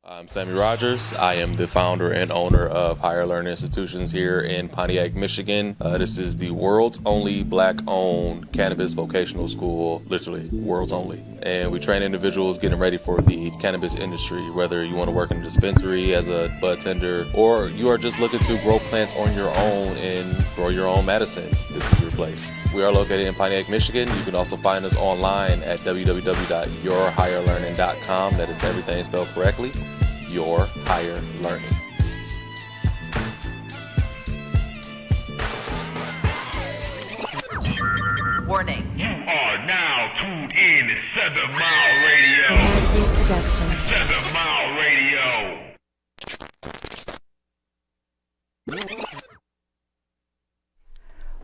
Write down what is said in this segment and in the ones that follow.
I'm Sammy Rogers. I am the founder and owner of Higher Learning Institutions here in Pontiac, Michigan. This is the world's only black-owned cannabis vocational school, literally world's only. And we train individuals getting ready for the cannabis industry, whether you want to work in a dispensary as a bud tender, or you are just looking to grow plants on your own and grow your own medicine. This is your place. We are located in Pontiac, Michigan. You can also find us online at www.yourhigherlearning.com. That is everything spelled correctly. Your Higher Learning. Warning. You are now tuned in to 7 Mile Radio. 7 Mile Radio.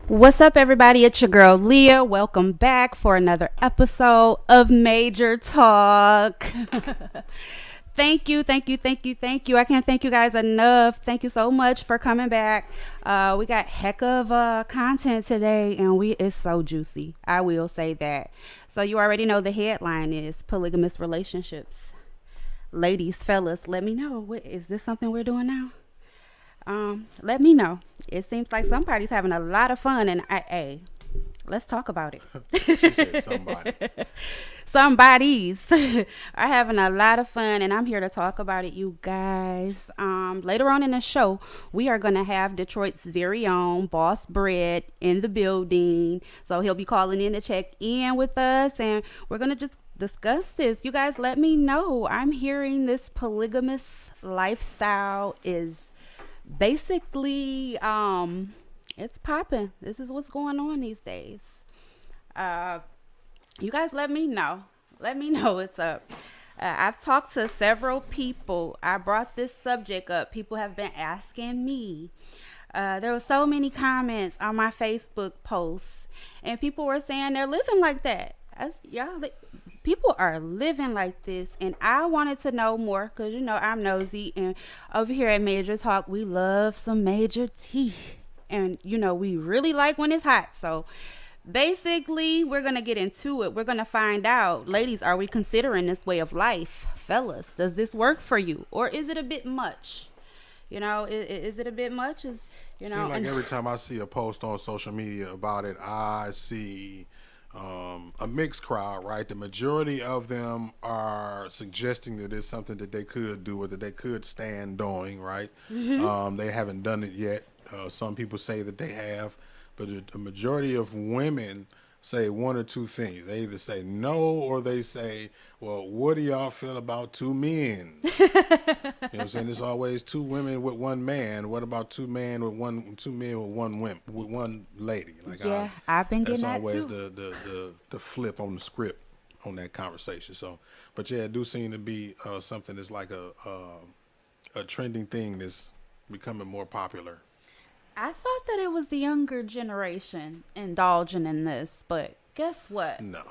What's up, everybody? It's your girl Leah. Welcome back for another episode of Major Talk. Thank you. I can't thank you guys enough. Thank you so much for coming back. We got heck of content today, and it's so juicy. I will say that. So you already know the headline is polygamous relationships. Ladies, fellas, let me know. Is this something we're doing now? Let me know. It seems like somebody's having a lot of fun, and let's talk about it. She said somebody. Somebody's are having a lot of fun, and I'm here to talk about it, you guys. Later on in the show, we are going to have Detroit's very own Boss Bread in the building. So he'll be calling in to check in with us, and we're going to just discuss this. You guys, let me know. I'm hearing this polygamous lifestyle is basically it's popping. This is what's going on these days. You guys, let me know what's up. I've talked to several people. I brought this subject up. People have been asking me. There were so many comments on my Facebook posts, and people were saying they're living like that. People are living like this, and I wanted to know more because, I'm nosy, and over here at Major Talk, we love some major tea, and, we really like when it's hot. So basically, we're going to get into it. We're going to find out, ladies, are we considering this way of life? Fellas, does this work for you, or is it a bit much? Is it a bit much? Seems like every time I see a post on social media about it, I see a mixed crowd, right? The majority of them are suggesting that it's something that they could do or that they could stand doing, right? Mm-hmm. They haven't done it yet. Some people say that they have, but the majority of women say one or two things. They either say no or they say, well, what do y'all feel about two men? You know what I'm saying? There's always two women with one man. What about two men with one lady? I've been getting that too. That's always the flip on the script on that conversation. So, but yeah, it do seem to be something that's like a trending thing that's becoming more popular. I thought that it was the younger generation indulging in this, but guess what? No,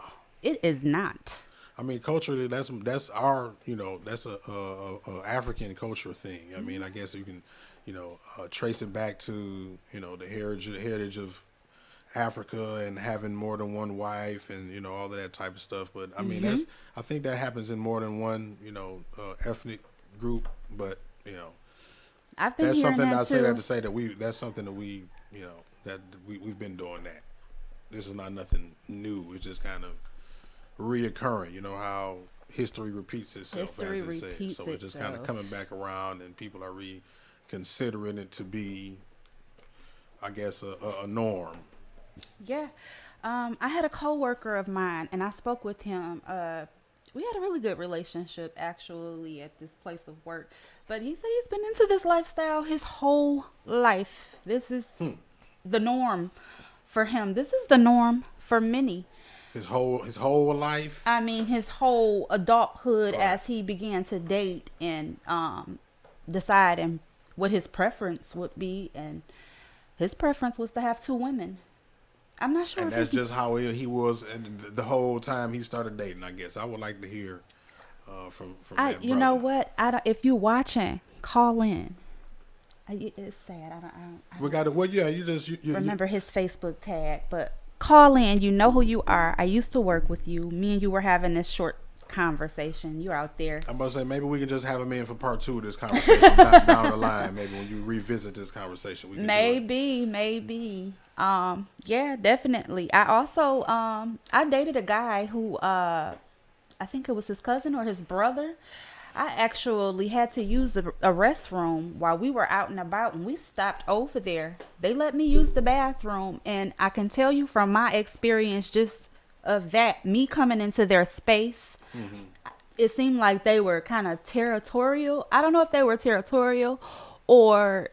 it is not. I mean, culturally, that's our, that's a African culture thing. I mean, I guess you can, trace it back to, the heritage of Africa and having more than one wife and, all of that type of stuff. But I mean, I think that happens in more than one, ethnic group. But, I've been that's hearing something that I say too. that to say that that's something that we've been doing that. This is not nothing new. It's just kind of reoccurring. How history repeats itself, as they say. So it's just kind of coming back around, and people are reconsidering it to be, I guess, a norm. Yeah. I had a coworker of mine, and I spoke with him. We had a really good relationship, actually, at this place of work. But he said he's been into this lifestyle his whole life. This is the norm for him. This is the norm for many. His whole life? I mean, his whole adulthood, as he began to date and decide and what his preference would be. And his preference was to have two women. I'm not sure. And that's just how he was the whole time he started dating, I guess. I would like to hear from that you know what? If you're watching, call in. It's sad. I don't we got to. Well, yeah. You remember his Facebook tag, but call in. You know who you are. I used to work with you. Me and you were having this short conversation. You're out there. I'm about to say maybe we can just have him in for part 2 of this conversation down the line. Maybe when you revisit this conversation, we can Maybe. Yeah, definitely. I also I dated a guy who I think it was his cousin or his brother. I actually had to use a restroom while we were out and about, and we stopped over there. They let me use the bathroom, and I can tell you from my experience just of that, me coming into their space, it seemed like they were kind of territorial. I don't know if they were territorial or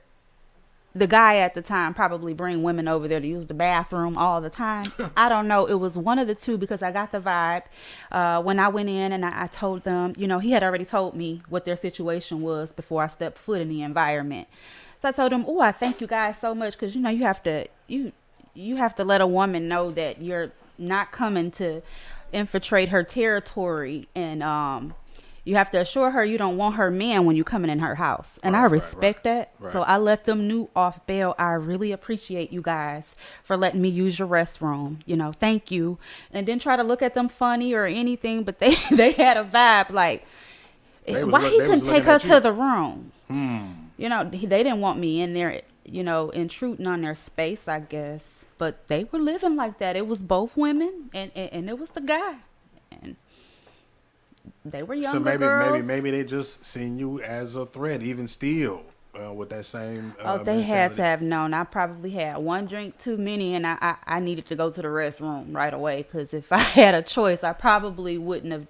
the guy at the time probably bring women over there to use the bathroom all the time. I don't know. It was one of the two because I got the vibe when I went in and I told them, you know, he had already told me what their situation was before I stepped foot in the environment. So I told him, oh, I thank you guys so much because, you know, you have to let a woman know that you're not coming to infiltrate her territory, and you have to assure her you don't want her man when you're coming in her house. And I respect that. Right. So I let them know off bail, I really appreciate you guys for letting me use your restroom. You know, thank you. And then try to look at them funny or anything, but they had a vibe like, why he couldn't take her to the room? You know, they didn't want me in there, you know, intruding on their space, I guess. But they were living like that. It was both women and it was the guy. And they were younger girls. Maybe they just seen you as a threat, even still, with that same. They had to have known. I probably had one drink too many, and I needed to go to the restroom right away. Because if I had a choice, I probably wouldn't have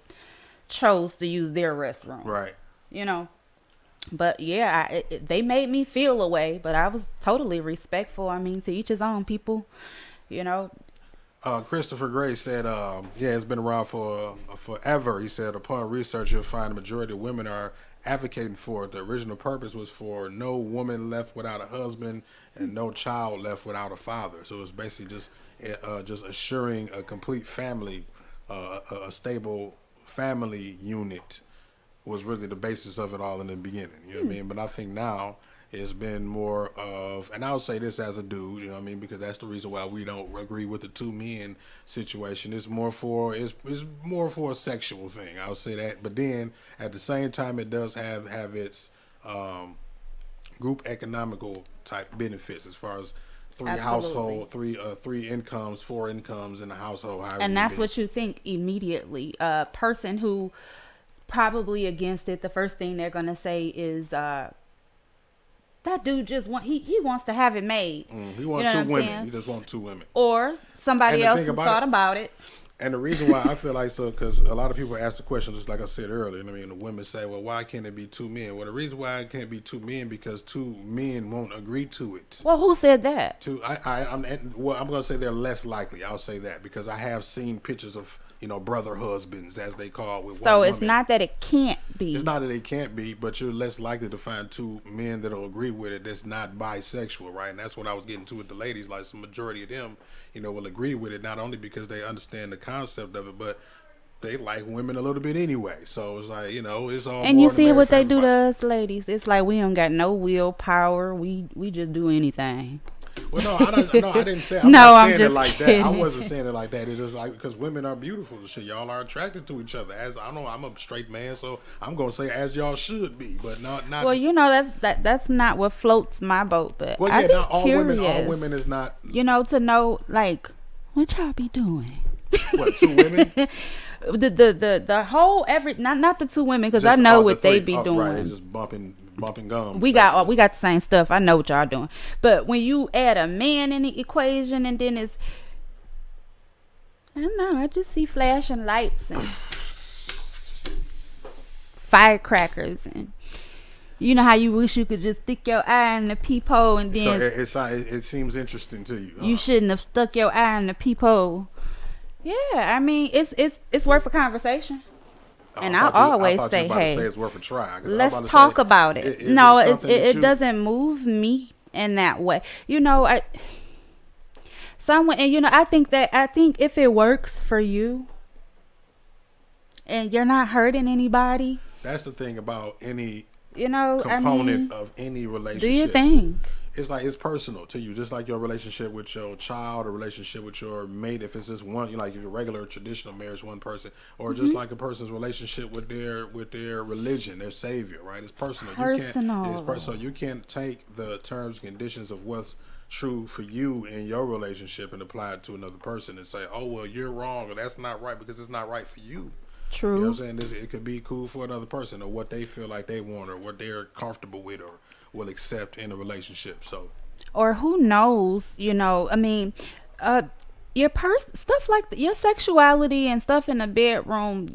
chose to use their restroom. Right. You know. But yeah, they made me feel a way, but I was totally respectful. I mean, to each his own, people. You know. Christopher Gray said, it's been around for forever. He said, upon research, you'll find the majority of women are advocating for it. The original purpose was for no woman left without a husband and no child left without a father. So it's basically just assuring a complete family, a stable family unit was really the basis of it all in the beginning. You know what I mean? But I think now it's been more of, and I'll say this as a dude, you know what I mean, because that's the reason why we don't agree with the two men situation. It's more for a sexual thing. I'll say that. But then at the same time, it does have its group economical type benefits as far as three incomes, 4 incomes in the household. And that's what you think immediately. A person who probably against it, the first thing they're gonna say is that dude just he wants to have it made. He wants 2 women. He just wants 2 women. Or somebody else who thought about it. And the reason why I feel like so, because a lot of people ask the question, just like I said earlier. I mean, the women say, well, why can't it be 2 men? Well, the reason why it can't be 2 men because 2 men won't agree to it. Well, who said that? I'm going to say they're less likely. I'll say that because I have seen pictures of, you know, brother husbands, as they call it, with one woman. So it's not that it can't be. It's not that it can't be, but you're less likely to find 2 men that'll agree with it that's not bisexual, right? And that's what I was getting to with the ladies. Like, the majority of them, you know, will agree with it, not only because they understand the concept of it, but they like women a little bit anyway. So it's like, you know, it's all. And you see what they do to us ladies. It's like we don't got no willpower. We just do anything. Well, no, I didn't say. I'm not saying it like that. I wasn't saying it like that. It's just like because women are beautiful. Shit, y'all are attracted to each other. As I know, I'm a straight man, so I'm gonna say as y'all should be, but not. Well, you know that's not what floats my boat. But well, yeah, not all women. All women is not. You know, to know like what y'all be doing. What, 2 women? the whole not the 2 women because I know what they be doing. Right, it's just bumping gum. We got the same stuff. I know what y'all doing. But when you add a man in the equation and then it's, I don't know, I just see flashing lights and firecrackers and you know how you wish you could just stick your eye in the peephole and then. So it seems interesting to you. You shouldn't have stuck your eye in the peephole. Yeah, I mean it's worth a conversation. And I always say, hey, it's worth a try. Let's talk about it. No, it doesn't move me in that way. You know, I think if it works for you and you're not hurting anybody. That's the thing about any component of any relationship. Do you think? it's like it's personal to you, just like your relationship with your child, or relationship with your mate. If it's just one, you know, like your regular traditional marriage, one person, or just like a person's relationship with their religion, their savior, right? It's personal. It's personal. You can't take the terms and conditions of what's true for you in your relationship and apply it to another person and say, oh well, you're wrong, or that's not right because it's not right for you. True. You know what I'm saying? It could be cool for another person, or what they feel like they want, or what they're comfortable with, or will accept in a relationship. So, or who knows, you know, I mean, your stuff like your sexuality and stuff in the bedroom,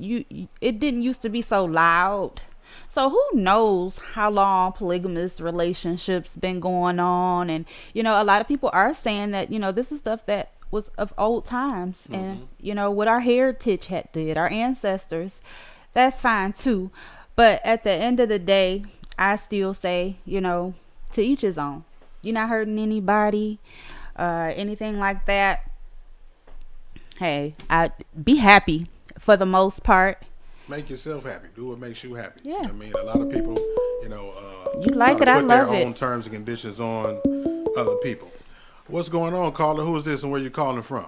it didn't used to be so loud. So who knows how long polygamous relationships been going on. And you know, a lot of people are saying that, you know, this is stuff that was of old times. And you know, what our heritage had did, our ancestors, that's fine too. But at the end of the day, I still say, you know, to each his own. You're not hurting anybody, anything like that. Hey, I be happy for the most part. make yourself happy. Do what makes you happy. Yeah. I mean, a lot of people, you know, you like it, I love their it. own terms and conditions on other people. What's going on, caller? Who is this, and where you calling from?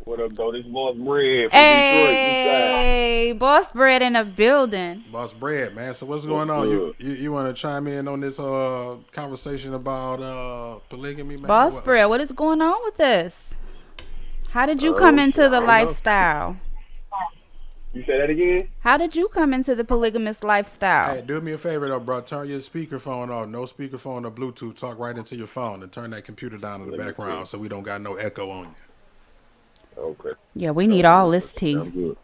What up, though? This Boss Bread from Hey, Boss Bread in the building. Boss Bread, man. So what's going on? You want to chime in on this conversation about polygamy, man? Boss Bread, what is going on with this? How did you come into the lifestyle? You say that again? How did you come into the polygamous lifestyle? Hey, do me a favor though, bro. Turn your speakerphone off. No speakerphone or Bluetooth. Talk right into your phone and turn that computer down in the background so we don't got no echo on you. Okay. Yeah, we need all this tea. I'm good.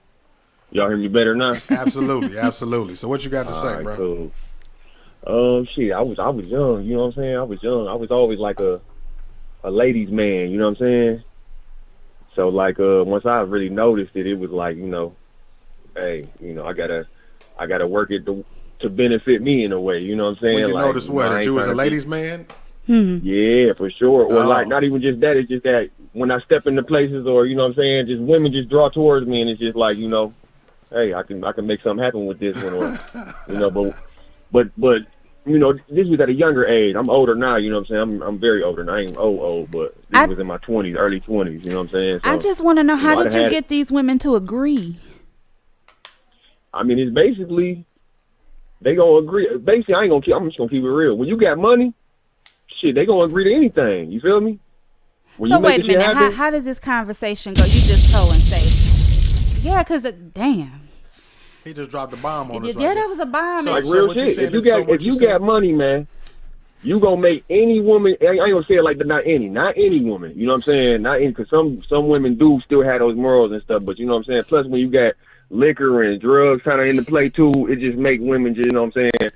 Y'all hear me better now? Absolutely, absolutely. So what you got to say, right, bro? Cool. Shit, I was young, you know what I'm saying? I was young. I was always like a ladies' man, you know what I'm saying? So like once I really noticed it, it was like, you know, hey, you know, I gotta work it to benefit me in a way, you know what I'm saying? When you like, noticed what? That you was a ladies' man? Yeah, for sure. Or like not even just that, it's just that when I step into places, or you know what I'm saying, just women just draw towards me, and it's just like, you know, hey, I can make something happen with this one, or you know, but you know, this was at a younger age. I'm older now, you know what I'm saying? I'm very older now. I ain't old, but this was in my 20s, early 20s, you know what I'm saying? So, I just want to know, how did you get these women to agree? I mean, it's basically, they gonna agree. Basically, I'm just gonna keep it real. When you got money, shit, they gonna agree to anything. You feel me? When so wait a minute, how does this conversation go? You just told and say, yeah, because damn. He just dropped a bomb on us. Yeah, that was a bomb. So, like real shit. If you got money, man, you gonna make any woman. I ain't gonna say it like not any woman. You know what I'm saying? Not any, because some women do still have those morals and stuff. But you know what I'm saying? Plus, when you got liquor and drugs kind of into play too, it just make women just, you know what I'm saying?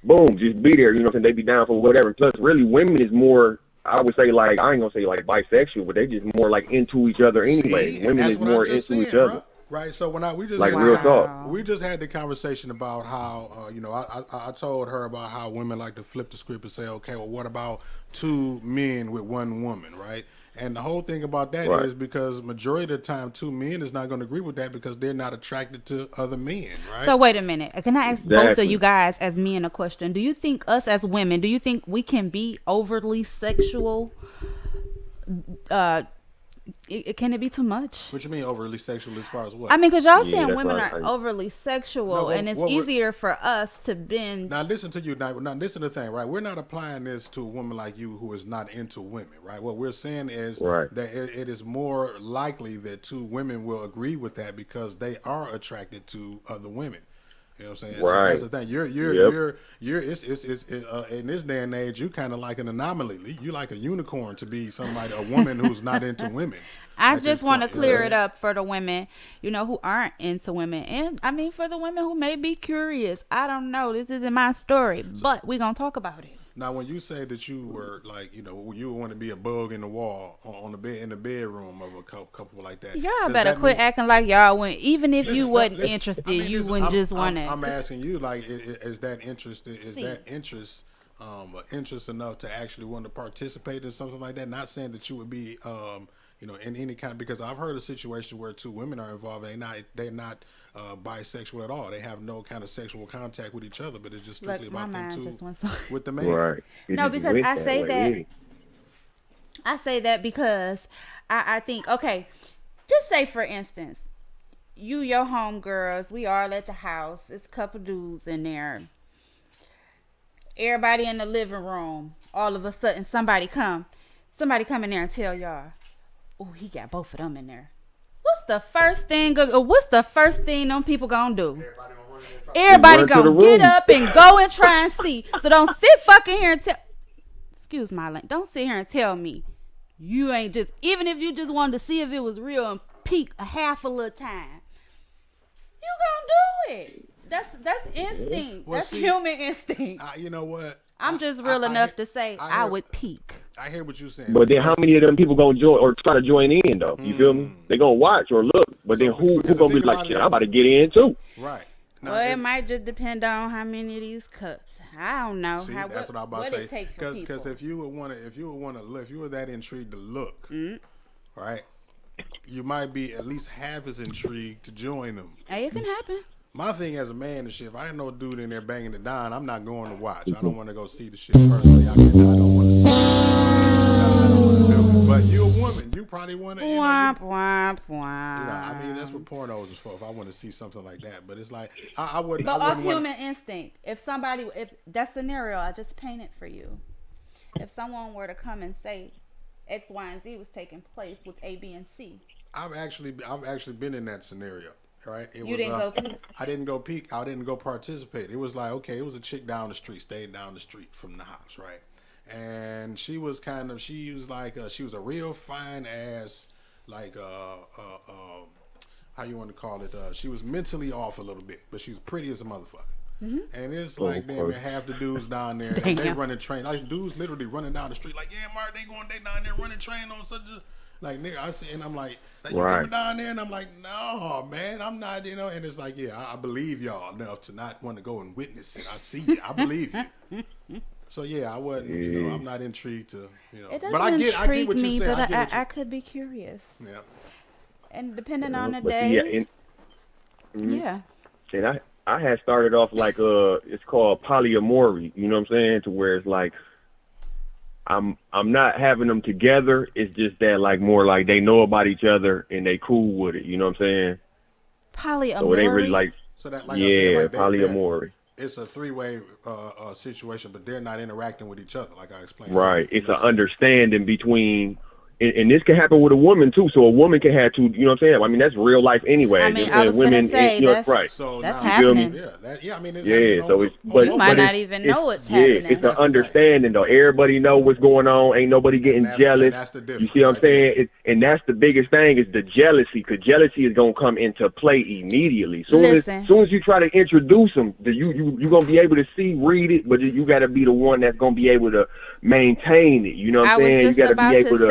Boom, just be there. You know what I'm saying? They be down for whatever. Plus, really, women is more. I would say, like, I ain't gonna say like bisexual, but they just more like into each other anyway. Women is more into each other. Right, so when we just like had real talk. We just had the conversation about how you know, I told her about how women like to flip the script and say, okay, well, what about two men with one woman, right? And the whole thing about that is because majority of the time, two men is not going to agree with that because they're not attracted to other men, right? So wait a minute. Can I ask both of you guys as men a question? Do you think us as women, do you think we can be overly sexual? Can it be too much? What you mean overly sexual as far as what? I mean, because y'all saying women are overly sexual, No, and it's easier for us to bend. Now listen to you. Now listen to the thing, right? We're not applying this to a woman like you who is not into women, right? What we're saying is that it is more likely that two women will agree with that because they are attracted to other women. You know what I'm saying? Right. So that's the thing. You're it's in this day and age, you kind of like an anomaly. You like a unicorn to be a woman who's not into women. I just want to clear it up for the women, you know, who aren't into women. And I mean, for the women who may be curious. I don't know. This isn't my story, but we're going to talk about it. Now, when you say that you were like, you know, you want to be a bug in the wall on the bed in the bedroom of a couple like that, y'all better quit acting like y'all wouldn't. Even if you wasn't interested, you wouldn't just want to. I'm asking you, like, is that interest? Is that interest? Interest enough to actually want to participate in something like that? Not saying that you would be in any kind, because I've heard a situation where two women are involved and they're not bisexual at all. They have no kind of sexual contact with each other, but it's just strictly about them two with the man. Right. No, because I say that because I think, okay, just say for instance, your homegirls, we all at the house. It's a couple dudes in there. Everybody in the living room. All of a sudden, somebody come in there and tell y'all, "Oh, he got both of them in there." What's the first thing them people gonna do? Everybody gonna get up and go and try and see. So don't sit fucking here and tell. Excuse my language. Don't sit here and tell me you ain't just. Even if you just wanted to see if it was real and peek a half a little time, you gonna do it. That's instinct. Well, that's human instinct. You know what? I'm just real enough to say I would peek. I hear what you're saying. But then how many of them people gonna join or try to join in though? You feel me? They gonna watch or look, but then who gonna be like, shit, I'm about to get in too? Right. No, well, it might just depend on how many of these cups. I don't know. See, that's what I'm about to say. Because if you were that intrigued to look, right, you might be at least half as intrigued to join them. Hey, it can happen. My thing as a man and shit, if I didn't know a dude in there banging it down, I'm not going to watch. I don't want to go see the shit personally. I don't want to see it. I don't want to do it. But you're a woman. You probably want to. Womp, womp, womp. I mean, that's what pornos is for. If I want to see something like that. But it's like, I wouldn't. But off human instinct. If that scenario, I just painted for you. If someone were to come and say X, Y, and Z was taking place with A, B, and C. I've actually been in that scenario. Right? Didn't go peek? I didn't go peek. I didn't go participate. It was like, okay, it was a chick down the street, stayed down the street from the house, right? And she was she was a real fine ass, like, how you want to call it? She was mentally off a little bit, but she was pretty as a motherfucker. Mm-hmm. And it's like, damn, half the dudes down there, and they running train. Like, dudes literally running down the street, like, yeah, Mark, they down there running train on such a. Like, nigga, I see, and I'm like you coming down there, and I'm like, no, man, I'm not, and it's like, yeah, I believe y'all enough to not want to go and witness it. I see you, I believe you. So yeah, I wasn't, I'm not intrigued to, It doesn't but I get what you're saying. But I could be curious. Yeah. And depending on the day. Yeah. And I had started off like it's called polyamory. You know what I'm saying? To where it's like. I'm not having them together. It's just that like more like they know about each other and they cool with it. You know what I'm saying? Polyamory. So it ain't really like polyamory. It's a three-way situation, but they're not interacting with each other, like I explained. Right. It's an understanding between. And this can happen with a woman too. So a woman can have two. You know what I'm saying? I mean, that's real life anyway. I mean, I was women, say that's right. So that's now, happening. I mean, so it's but you might not even know it's happening. Yeah, it's an understanding though. Everybody know what's going on. Ain't nobody getting jealous. That's the difference. You see what I'm saying? And that's the biggest thing is the jealousy, because jealousy is gonna come into play immediately. Soon as you try to introduce them, you gonna be able to read it, but you got to be the one that's gonna be able to maintain it. You know what I'm saying? You got to be able to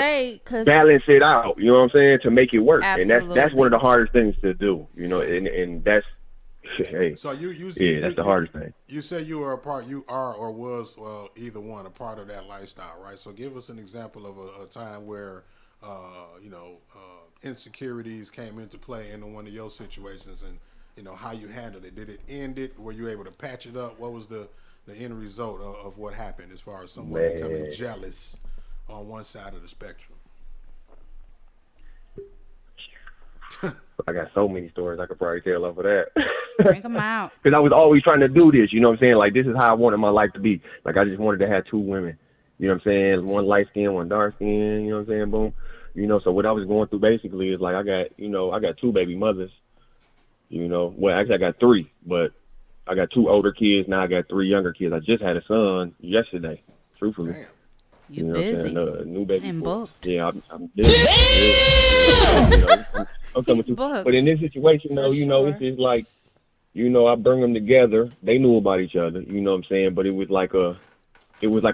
balance it out, you know what I'm saying, to make it work. Absolutely. And that's one of the hardest things to do, and that's so that's the hardest thing. You say you are or was either one a part of that lifestyle, right? So give us an example of a time where insecurities came into play in one of your situations, and how you handled it. Did it end it? Were you able to patch it up? What was the end result of what happened as far as someone becoming jealous on one side of the spectrum? I got so many stories I could probably tell off of that. Bring them out. Because I was always trying to do this, you know what I'm saying? Like, this is how I wanted my life to be. Like, I just wanted to have two women, you know what I'm saying? One light skin, one dark skin, you know what I'm saying? Boom. So what I was going through basically is like, I got two baby mothers, well, actually I got three, but I got two older kids. Now I got three younger kids. I just had a son yesterday, truthfully. Damn. You busy. New baby and booked. Yeah, I'm busy. I'm coming through. But in this situation, though, it's just like, I bring them together. They knew about each other, you know what I'm saying? But it was like a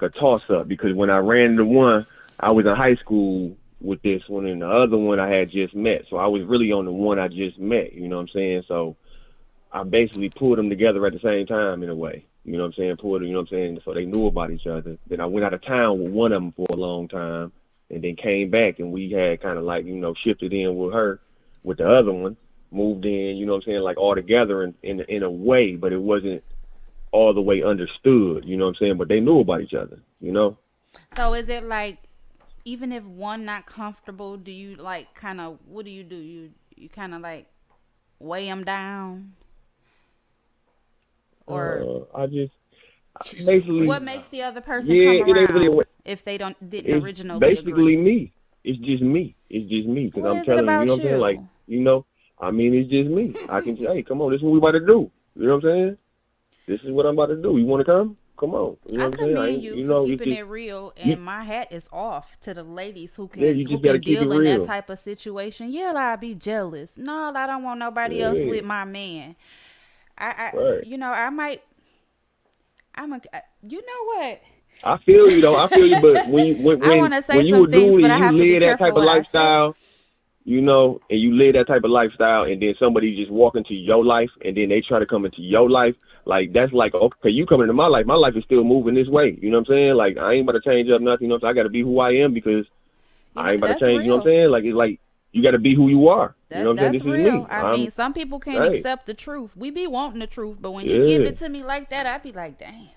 toss-up, because when I ran into one, I was in high school with this one, and the other one I had just met. So I was really on the one I just met, you know what I'm saying? So I basically pulled them together at the same time in a way. You know what I'm saying? So they knew about each other. Then I went out of town with one of them for a long time. and then came back, and we had kind of like, shifted in with her, with the other one, moved in, you know what I'm saying, like all together in a way, but it wasn't all the way understood, you know what I'm saying, but they knew about each other, So is it like, even if one not comfortable, do you like kind of, what do? You kind of like weigh them down? Or I just basically, what makes the other person yeah, come it ain't around really if they didn't it's originally basically agree? me. It's just me. Because What I'm is it telling you, about you know what I'm saying? Like, I mean, it's just me. I can say, hey, come on, this is what we about to do. You know what I'm saying? This is what I'm about to do. You want to come? Come on. You know I what I'm saying? commend you for keeping it real, and my hat is off to the ladies who can you just gotta keep deal it in that real. type of situation. Yeah, I'd be jealous. No, I don't want nobody else with my man. Right. I might. You know what? I feel you though. I feel you, but when I want to say you some a things, dude but I and you have to be live that careful type of what I lifestyle, and you live that type of lifestyle, and then somebody just walk into your life, and then they try to come into your life, like that's like, okay, you come into my life is still moving this way. You know what I'm saying? Like I ain't about to change up nothing. You know, I got to be who I am because I ain't about to change. real. You know what I'm saying? Like it's like you got to be who you are. You know what I'm saying? That's This real. is me. I mean, some people can't accept the truth. We be wanting the truth, but when you give it to me like that, I be like, damn.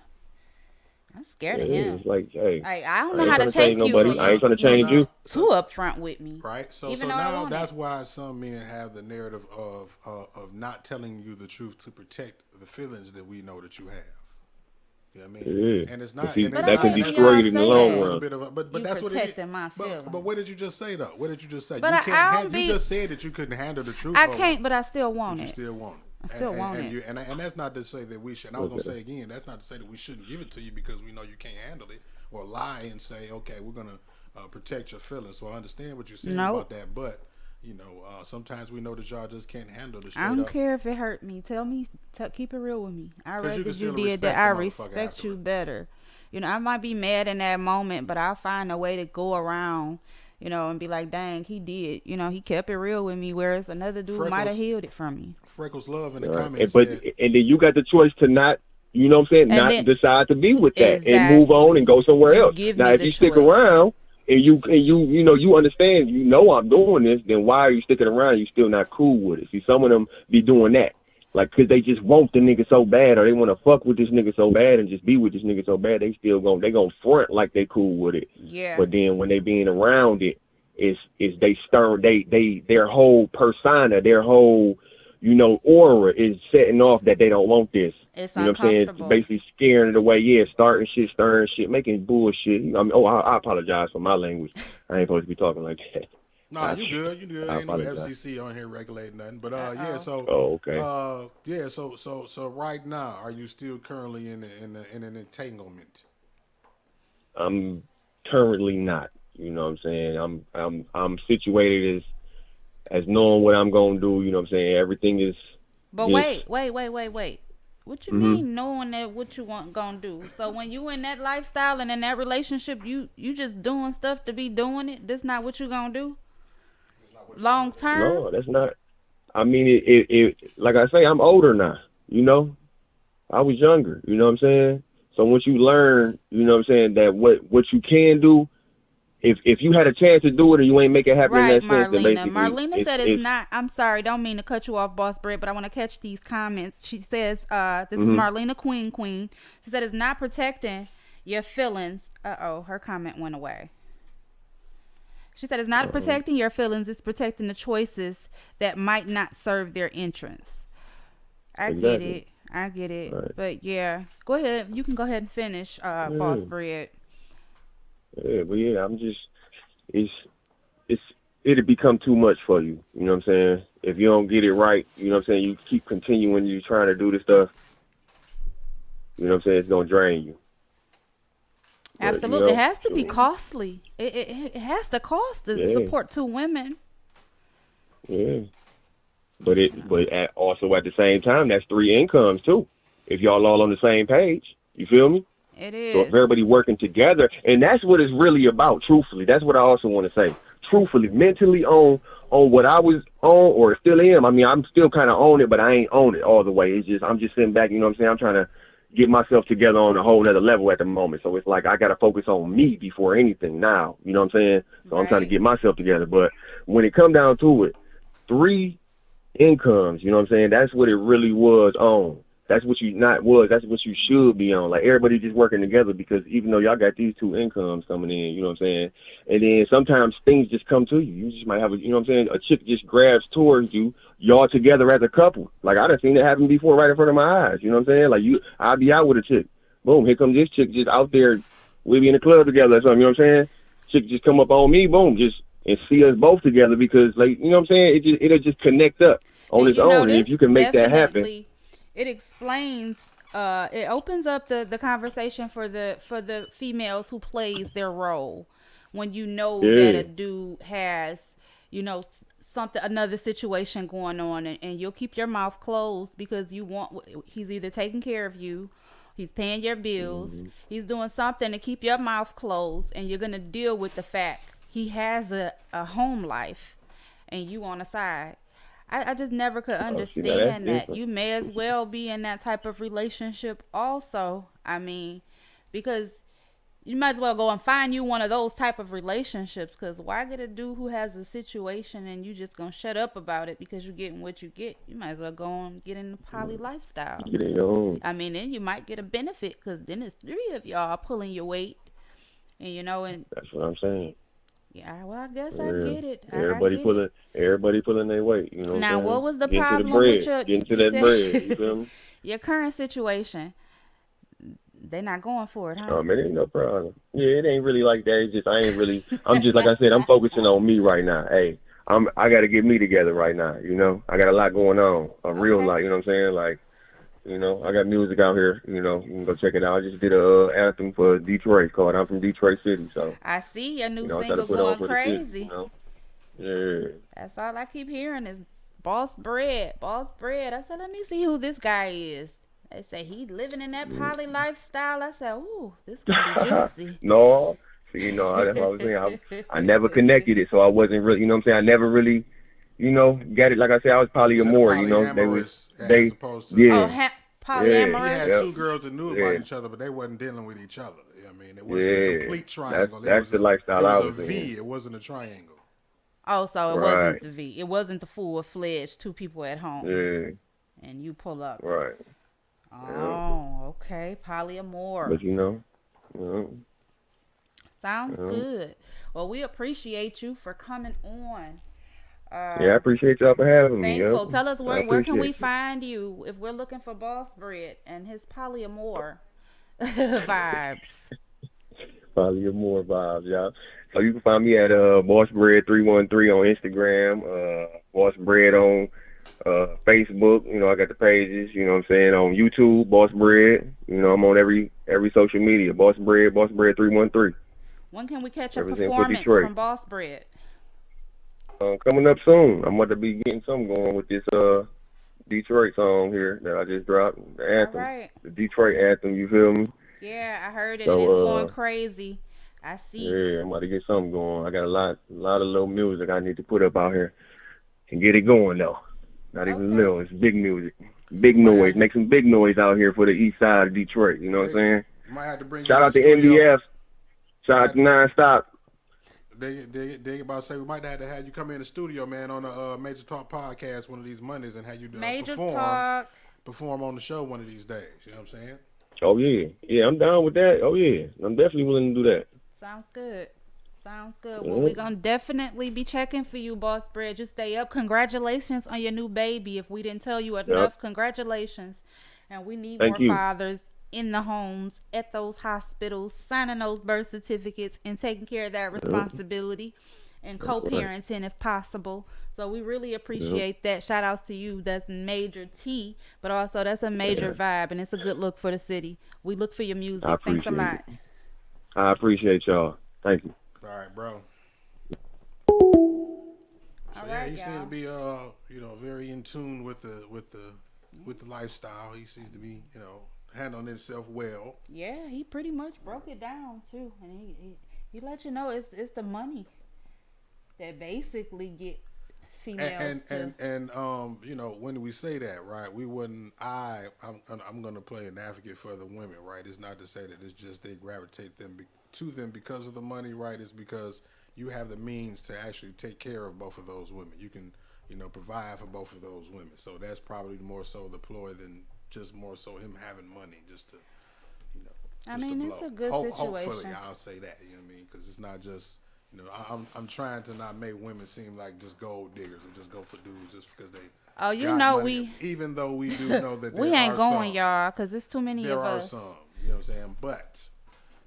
I'm scared of him. It's like, hey, I don't know how to take take you. nobody. I ain't trying to change you. Too upfront with me, right? So even so though now that's why some men have the narrative of not telling you the truth to protect the feelings that we know that you have. You know what I mean? Yeah. And it's not. See, and it's that not, can destroy you in the long run. But that's what it is. My but what did you just say though? What did you just say? But you just said that you couldn't handle the truth. I can't, but I still want it. You still want it. I still want it. And that's not to say that we should. And I was gonna say again, that's not to say that we shouldn't give it to you because we know you can't handle it, or lie and say, okay, we're gonna protect your feelings. So I understand what you're saying about that, but sometimes we know that y'all just can't handle the straight up. I don't care if it hurt me. Tell me, keep it real with me. I rather you did that. I respect you better. I might be mad in that moment, but I'll find a way to go around, and be like, dang, he did. He kept it real with me, whereas another dude might have healed it from me. Freckles Love in the comments said, and then you got the choice to not, you know what I'm saying, not decide to be with that and move on and go somewhere else. Now, if you stick around and you understand, I'm doing this, then why are you sticking around? You still not cool with it. See, some of them be doing that. Like, because they just want the nigga so bad, or they want to fuck with this nigga so bad and just be with this nigga so bad, they still they gonna front like they cool with it. Yeah. But then when they being around it, their whole persona, their whole, aura is setting off that they don't want this. It's what I'm saying? It's basically scaring it away. Yeah, stirring shit, making bullshit. I apologize for my language. I ain't supposed to be talking like that. Nah, you good. Ain't no FCC on here regulating nothing. But so okay. So right now, are you still currently in an entanglement? I'm currently not. You know what I'm saying? I'm situated as knowing what I'm gonna do. You know what I'm saying? Everything is. But wait. What you mean knowing that what you gonna do? So when you in that lifestyle and in that relationship, you just doing stuff to be doing it. That's not what you gonna do. Long term? No, that's not. I mean, it like I say, I'm older now. I was younger. You know what I'm saying? So once you learn, you know what I'm saying, that what you can do, if you had a chance to do it and you ain't make it happen in that sense, then basically, Marlena said it's not. I'm sorry, don't mean to cut you off, Boss Brett, but I want to catch these comments. She says, this is Marlena Queen. She said it's not protecting your feelings. Her comment went away. She said it's not protecting your feelings, it's protecting the choices that might not serve their interests. I get it. Right. But yeah, go ahead. You can go ahead and finish, Boss Bread. Yeah, but yeah, I'm just, it'll become too much for you. You know what I'm saying? If you don't get it right, you know what I'm saying, you keep continuing, you trying to do this stuff, you know what I'm saying, it's going to drain you. Absolutely. It has to be costly. It has to cost to support two women. Yeah. But also at the same time, that's 3 incomes too. If y'all all on the same page, you feel me? It is. So if everybody working together, and that's what it's really about, truthfully. That's what I also want to say. Truthfully, mentally on what I was on or still am. I mean, I'm still kind of on it, but I ain't on it all the way. It's just, I'm just sitting back, you know what I'm saying? I'm trying to, get myself together on a whole nother level at the moment. So it's like I got to focus on me before anything now. You know what I'm saying? So I'm trying to get myself together. But when it come down to it, 3 incomes, you know what I'm saying? That's what it really was on. That's what you not was. That's what you should be on. Like everybody just working together, because even though y'all got these 2 incomes coming in, you know what I'm saying? And then sometimes things just come to you. You just might have a, you know what I'm saying? A chick just grabs towards you. Y'all together as a couple. Like I done seen it happen before right in front of my eyes. You know what I'm saying? Like I'll be out with a chick. Boom, here comes this chick just out there. We be in the club together or something. You know what I'm saying? Chick just come up on me. Boom, just and see us both together because like you know what I'm saying? It'll just connect up on its own. And if you can make that happen. It explains, it opens up the conversation for the females who plays their role when you know that a dude has, you know, another situation going on, and you'll keep your mouth closed because he's either taking care of you, he's paying your bills, he's doing something to keep your mouth closed, and you're going to deal with the fact he has a home life and you on the side. I just never could understand that. You may as well be in that type of relationship also. I mean, because you might as well go and find you one of those type of relationships, because why get a dude who has a situation and you just going to shut up about it because you're getting what you get? You might as well go and get in the poly lifestyle. I mean, then you might get a benefit because then it's 3 of y'all pulling your weight. And, you know, and that's what I'm saying. Yeah, well, I guess I get it. Everybody pulling their weight. You know. Now, what was the Getting problem with getting to that bread? You feel me? Your current situation? They're not going for it, huh? Oh man, it ain't no problem. Yeah, it ain't really like that. It's just I'm just like I said. I'm focusing on me right now. Hey, I got to get me together right now. You know, I got a lot going on. Real lot. You know what I'm saying? Like, you know, I got music out here. You know, you can go check it out. I just did a anthem for Detroit called "I'm from Detroit City." So I see your new single going crazy. You know? Yeah. That's all I keep hearing is Boss Bread. I said, let me see who this guy is. They say he living in that poly lifestyle. I said, ooh, this gonna be juicy. No, so, you know, that's what I was saying. I never connected it, so I wasn't really, you know what I'm saying? I never really, you know, got it. Like I said, I was polyamorous, you know. Polyamorous. Polyamorous. He had 2 girls that knew about each other, but they wasn't dealing with each other. I mean, it wasn't a complete triangle. That's the lifestyle I was in. It was a V. It wasn't a triangle. Oh, so it wasn't the V. It wasn't the full-fledged 2 people at home. Yeah. And you pull up. Right. Oh, okay. Polyamorous. But you know. Sounds good. Well, we appreciate you for coming on. I appreciate y'all for having me. Thankful. Tell us where can we find you if we're looking for Boss Bread and his polyamor vibes. Polyamor vibes, y'all. So you can find me at Boss Bread 313 on Instagram, Boss Bread on Facebook. You know, I got the pages. You know what I'm saying, on YouTube, Boss Bread. You know, I'm on every social media. Boss Bread 313. When can we catch a performance from Boss Bread? Coming up soon. I'm about to be getting something going with this Detroit song here that I just dropped. The anthem. All right. The Detroit anthem, you feel me? Yeah, I heard it, and it's going crazy. I see. Yeah, I'm about to get something going. I got a lot of little music I need to put up out here and get it going though. Not even little, it's big music. Big noise. Make some big noise out here for the east side of Detroit, you know what I'm saying? You might have to bring Shout out to NDF. Shout out to Nonstop. They about to say we might have to have you come in the studio, man, on a Major Talk podcast one of these Mondays and have you perform on the show one of these days. You know what I'm saying? Oh yeah, yeah, I'm down with that. Oh yeah, I'm definitely willing to do that. Sounds good. Well, we're gonna definitely be checking for you, Boss Bread. Just stay up. Congratulations on your new baby. If we didn't tell you enough, congratulations. And we need more fathers in the homes, at those hospitals, signing those birth certificates and taking care of that responsibility and co-parenting if possible. So we really appreciate that. Shout outs to you. That's major T, but also that's a major vibe, and it's a good look for the city. We look for your music. Thanks a lot. I appreciate y'all. Thank you. All right, bro. He seems to be very in tune with the lifestyle. He seems to be, handling himself well. Yeah, he pretty much broke it down too, and he let you know it's the money that basically get females. And you know, when we say that, right, we wouldn't. I'm going to play an advocate for the women, right? It's not to say that it's just they gravitate to them because of the money, right? It's because you have the means to actually take care of both of those women. You can, you know, provide for both of those women. So that's probably more so the ploy than just more so him having money just to, you know. I mean, it's a good situation. Hopefully, I'll say that. You know what I mean? Because it's not just. You know, I'm trying to not make women seem like just gold diggers and just go for dudes just because they. Oh, you know money. Even though we do know that we ain't going, y'all, because it's too many of us. There are some, you know what I'm saying, but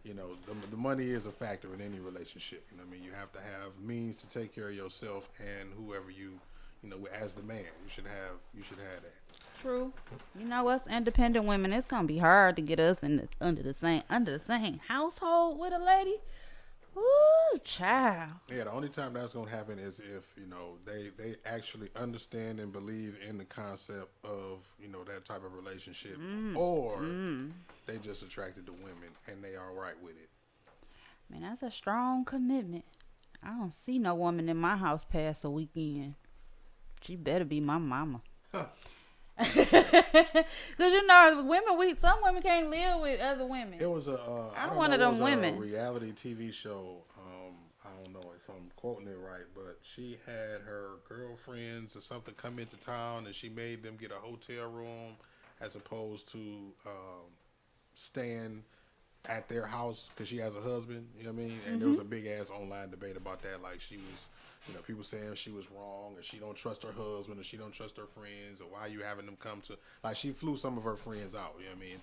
you know, the money is a factor in any relationship. You know what I mean? You have to have means to take care of yourself and whoever you know, as the man, you should have that. True. You know, us independent women, it's gonna be hard to get us under the same household with a lady. Ooh, child. Yeah, the only time that's gonna happen is if, you know, they actually understand and believe in the concept of, you know, that type of relationship, or they just attracted to women and they are right with it. Man, that's a strong commitment. I don't see no woman in my house pass a weekend. She better be my mama. Cause you know, some women can't live with other women. It was I'm one of them women. A reality TV show. I don't know if I'm quoting it right, but she had her girlfriends or something come into town, and she made them get a hotel room as opposed to staying at their house because she has a husband. You know what I mean? And there was a big ass online debate about that. Like she was. You know, people saying she was wrong, or she don't trust her husband, or she don't trust her friends, or why are you having them come to? Like she flew some of her friends out. You know what I mean?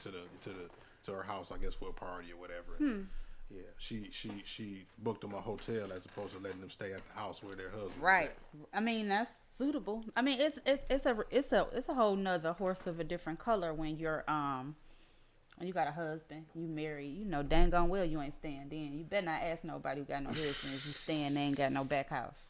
To her house, I guess for a party or whatever. Yeah, she booked them a hotel as opposed to letting them stay at the house where their husband. Right. Was at. I mean, that's suitable. I mean, it's a whole nother horse of a different color when you're when you got a husband, you married, you know dang on well you ain't staying then. You better not ask nobody who got no husband if you staying there ain't got no back house.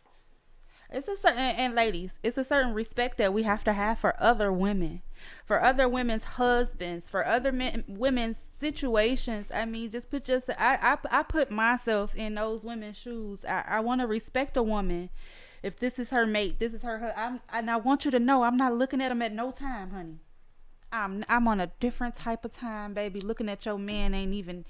It's a certain, and ladies, it's a certain respect that we have to have for other women, for other women's husbands, for other women's situations. I mean, just put yourself, I put myself in those women's shoes. I want to respect a woman. If this is her mate, this is her, and I want you to know I'm not looking at them at no time, honey. I'm on a different type of time, baby. Looking at your man ain't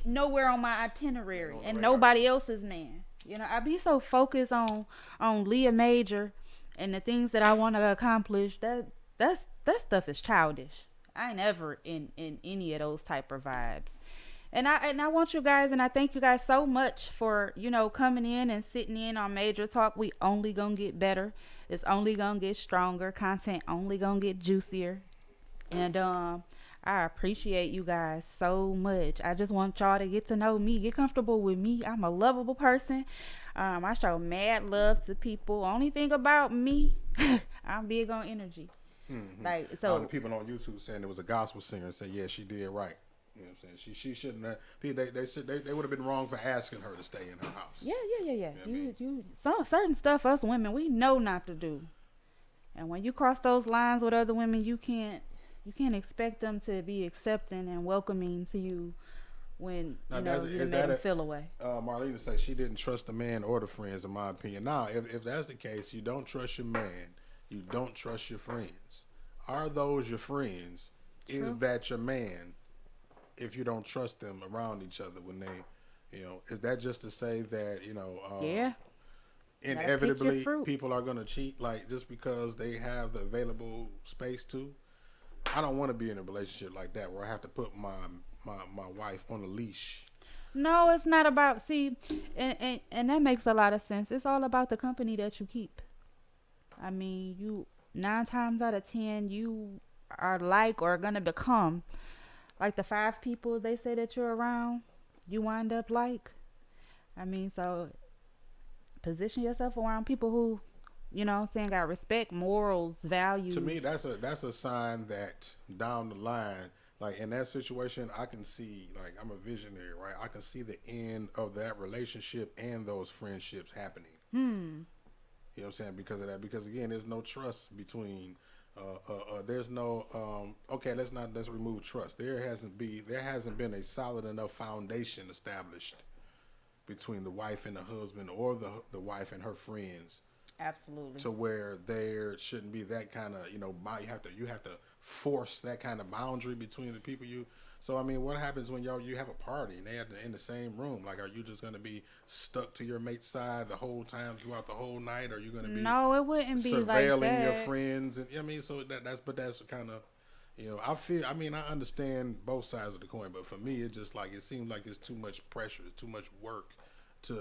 nowhere on my itinerary, and nobody else's man. You know, I be so focused on Leah Major and the things that I want to accomplish. That stuff is childish. I ain't ever in any of those type of vibes. And I want you guys, and I thank you guys so much for, you know, coming in and sitting in on Major Talk. We only gonna get better. It's only gonna get stronger. Content only gonna get juicier. And I appreciate you guys so much. I just want y'all to get to know me, get comfortable with me. I'm a lovable person. I show mad love to people. Only thing about me, I'm big on energy. Like so, the people on YouTube saying there was a gospel singer and say, yeah, she did right. You know what I'm saying? She shouldn't have. They would have been wrong for asking her to stay in her house. Yeah. You some certain stuff us women we know not to do, and when you cross those lines with other women, you can't expect them to be accepting and welcoming to you when you made them feel away. Marlena said she didn't trust the man or the friends, in my opinion. Now, if that's the case, you don't trust your man, you don't trust your friends. Are those your friends? True. Is that your man? If you don't trust them around each other when they, you know, is that just to say that, you know, inevitably people are going to cheat, like just because they have the available space to? I don't want to be in a relationship like that where I have to put my wife on a leash. No, it's not about, and that makes a lot of sense. It's all about the company that you keep. I mean, you 9 times out of 10, you are like or going to become like the 5 people they say that you're around, you wind up like. I mean, so position yourself around people who, you know what I'm saying, got respect, morals, values. To me, that's a sign that down the line, like in that situation, I can see, like I'm a visionary, right? I can see the end of that relationship and those friendships happening. You know what I'm saying? Because of that. Because again, there's no trust between there's no okay, let's remove trust. There hasn't been a solid enough foundation established between the wife and the husband or the wife and her friends Absolutely. To where there shouldn't be that kind of, you have to force that kind of boundary between the people you. So I mean, what happens when you have a party and they in the same room? Like, are you just going to be stuck to your mate's side the whole time throughout the whole night? Or are you going to be no? It wouldn't be like that. Surveilling your friends, and I mean, so that's kind of, I understand both sides of the coin, but for me, it seems like it's too much pressure, it's too much work to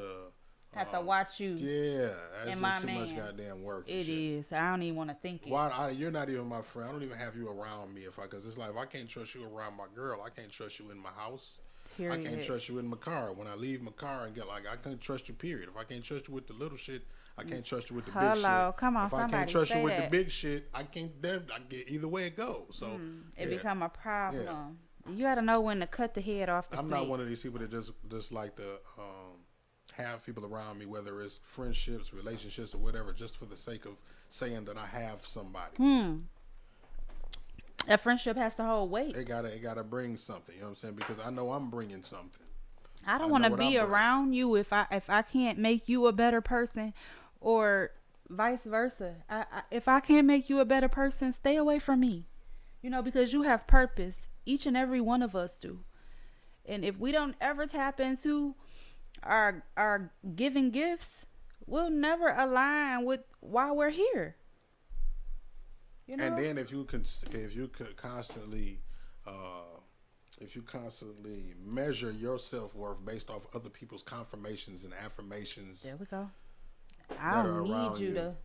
have to watch you. Yeah, it's just too much goddamn work. It is. I don't even want to think it. You're not even my friend. I don't even have you around me because it's like if I can't trust you around my girl, I can't trust you in my house. Period. I can't trust you in my car. When I leave my car and get I can't trust you. Period. If I can't trust you with the little shit, I can't trust you with the big shit. Hello, come on, if I can't trust you with the big shit, I can't. I get either way it goes. So it become a problem. Yeah. You got to know when to cut the head off the snake. I'm not one of these people that just like to have people around me, whether it's friendships, relationships, or whatever, just for the sake of saying that I have somebody. A friendship has to hold weight. It gotta bring something. You know what I'm saying? Because I know I'm bringing something. I don't want to be around you if I can't make you a better person, or vice versa. If I can't make you a better person, stay away from me. Because you have purpose. Each and every one of us do. And if we don't ever tap into our giving gifts, we'll never align with why we're here. And then if you constantly measure your self-worth based off other people's confirmations and affirmations, there we go. I don't need you to.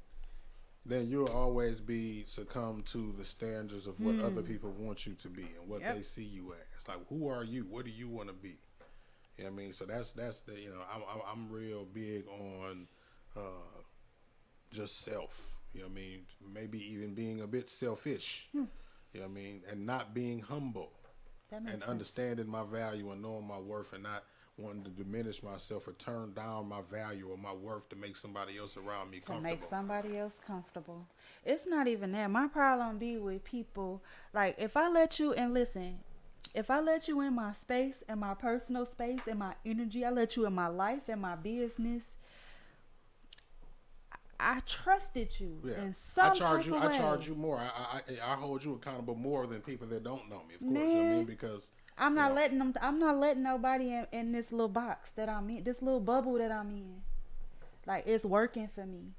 Then you'll always be succumb to the standards of what other people want you to be and what they see you as. Like, who are you? What do you want to be? You know what I mean? So that's the I'm real big on just self. You know what I mean? Maybe even being a bit selfish. You know what I mean? And not being humble. And understanding my value and knowing my worth and not wanting to diminish myself or turn down my value or my worth to make somebody else around me comfortable. To make somebody else comfortable. It's not even that. My problem be with people, like, if I let you in my space, in my personal space, in my energy, I let you in my life, in my business, I trusted you in some type of way. I charge you more. I hold you accountable more than people that don't know me, of course. You know what I mean? Because I'm not letting nobody in this little box that I'm in, this little bubble that I'm in. Like, it's working for me.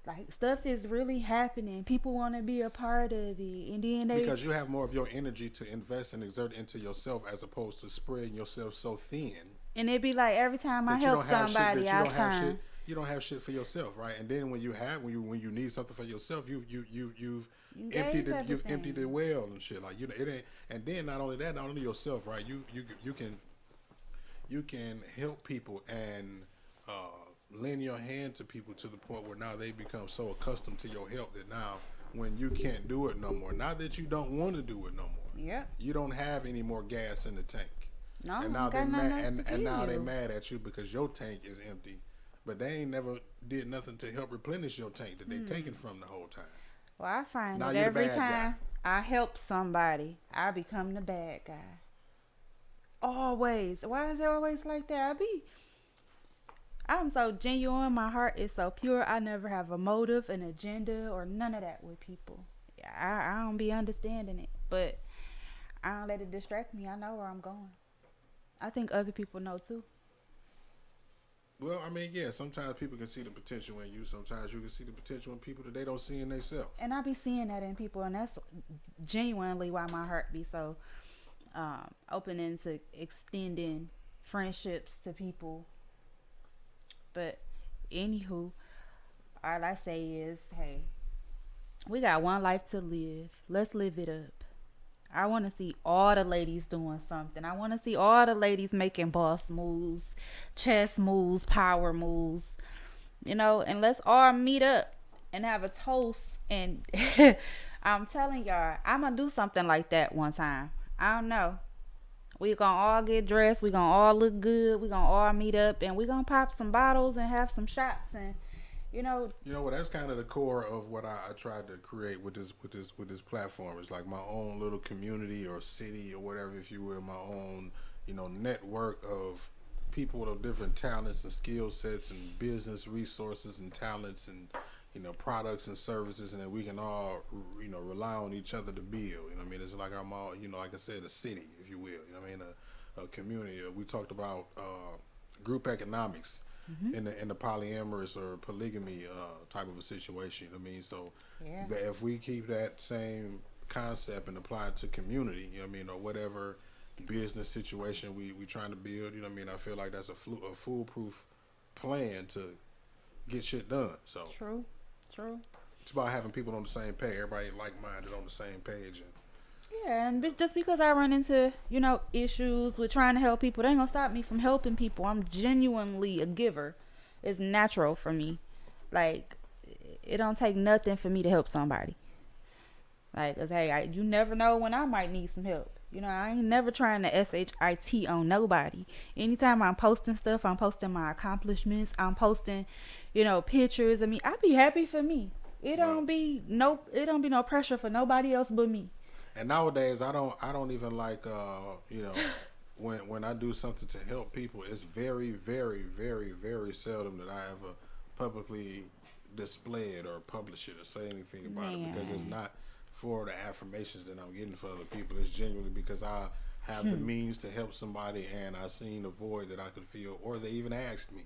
Like, stuff is really happening. People want to be a part of it, and then because you have more of your energy to invest and exert into yourself as opposed to spreading yourself so thin. And it'd be like every time I help somebody, I turn. You don't have shit for yourself, right? And then when you need something for yourself, you've emptied the well and shit. Like, it ain't. And then not only yourself, right? You can help people and lend your hand to people to the point where now they become so accustomed to your help that now when you can't do it no more, not that you don't want to do it no more, you don't have any more gas in the tank. No, and now they mad at you because your tank is empty. But they ain't never did nothing to help replenish your tank that they taking from the whole time. Well, I find that every time I help somebody, I become the bad guy. Always. Why is it always like that? I'm so genuine. My heart is so pure. I never have a motive, an agenda, or none of that with people. I don't be understanding it. But I don't let it distract me. I know where I'm going. I think other people know too. Well, I mean, yeah, sometimes people can see the potential in you. Sometimes you can see the potential in people that they don't see in themselves. And I be seeing that in people, and that's genuinely why my heart be so open into extending friendships to people. But anywho, all I say is, hey, we got one life to live. Let's live it up. I want to see all the ladies doing something. I want to see all the ladies making boss moves, chess moves, power moves, and let's all meet up and have a toast. And I'm telling y'all, I'm going to do something like that one time. I don't know. We're going to all get dressed. We're going to all look good. We're going to all meet up and we're going to pop some bottles and have some shots. And you know what, that's kind of the core of what I tried to create with this platform. It's like my own little community or city or whatever, if you will, my own network of people with different talents and skill sets and business resources and talents and products and services, and that we can all, rely on each other to build. You know what I mean? It's like I'm all, like I said, a city, if you will. You know what I mean? A community. We talked about group economics in the polyamorous or polygamy type of a situation. You know what I mean? So that if we keep that same concept and apply it to community, you know what I mean, or whatever business situation we trying to build, you know what I mean, I feel like that's a foolproof plan to get shit done. So True. it's about having people on the same page, everybody like-minded on the same page. And just because I run into, issues with trying to help people, they ain't gonna stop me from helping people. I'm genuinely a giver. It's natural for me. Like, it don't take nothing for me to help somebody. Like, 'cause, hey, you never know when I might need some help. I ain't never trying to SHIT on nobody. Anytime I'm posting stuff, I'm posting my accomplishments. I'm posting, pictures of me. I be happy for me. It don't be no pressure for nobody else but me. And nowadays, I don't even like, when I do something to help people, it's very, very, very, very seldom that I ever publicly display it or publish it or say anything about it, because it's not for the affirmations that I'm getting for other people. It's genuinely because I have the means to help somebody, and I seen a void that I could feel, or they even asked me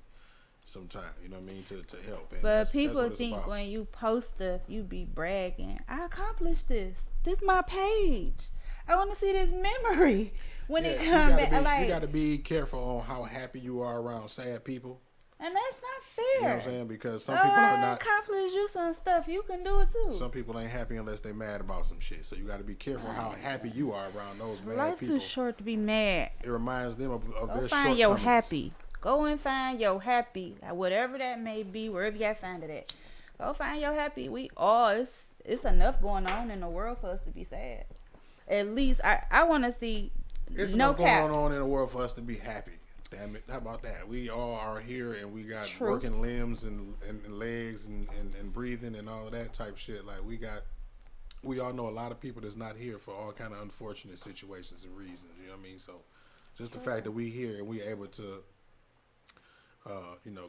sometime, to help. And but people think when you post stuff, you be bragging. I accomplished this. This is my page. I want to see this memory when it comes back. You got to be careful on how happy you are around sad people. And that's not fair. You know what I'm saying? Because some people are not. Accomplish you some stuff. You can do it too. Some people ain't happy unless they mad about some shit. So you got to be careful how happy you are around those mad Life's people. too short to be mad. It reminds them of their shortcomings. Go find your happy. Go and find your happy. Whatever that may be, wherever you find it at. Go find your happy. It's enough going on in the world for us to be sad. At least I want to see it's no enough cap. going on in the world for us to be happy. Damn it. How about that? We all are here, and we got True. working limbs and legs and breathing and all of that type of shit. Like, we all know a lot of people that's not here for all kind of unfortunate situations and reasons. You know what I mean? So just the fact that we here and we able to,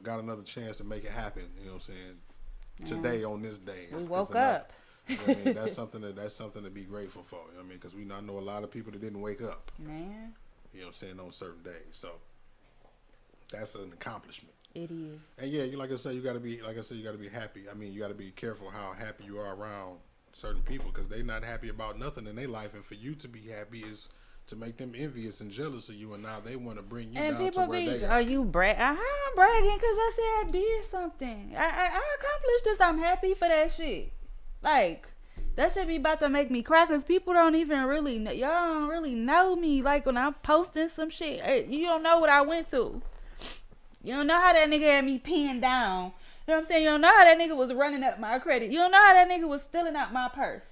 got another chance to make it happen. You know what I'm saying? Today on this day, We woke up. You know what I mean? That's something to be grateful for. You know what I mean? Because I know a lot of people that didn't wake up. Man, You know what I'm saying, on certain days. So that's an accomplishment. it is. And yeah, like I said, you got to be happy. I mean, you got to be careful how happy you are around certain people, because they not happy about nothing in their life, and for you to be happy is to make them envious and jealous of you, and now they want to bring you And down people to where they are you bragging? I'm bragging because I said I did something. I accomplished this. I'm happy for that shit. Like, that should be about to make me cry, because people don't even really y'all don't really know me. Like, when I'm posting some shit, you don't know what I went through. You don't know how that nigga had me pinned down. You know what I'm saying? You don't know how that nigga was running up my credit. You don't know how that nigga was stealing out my purse.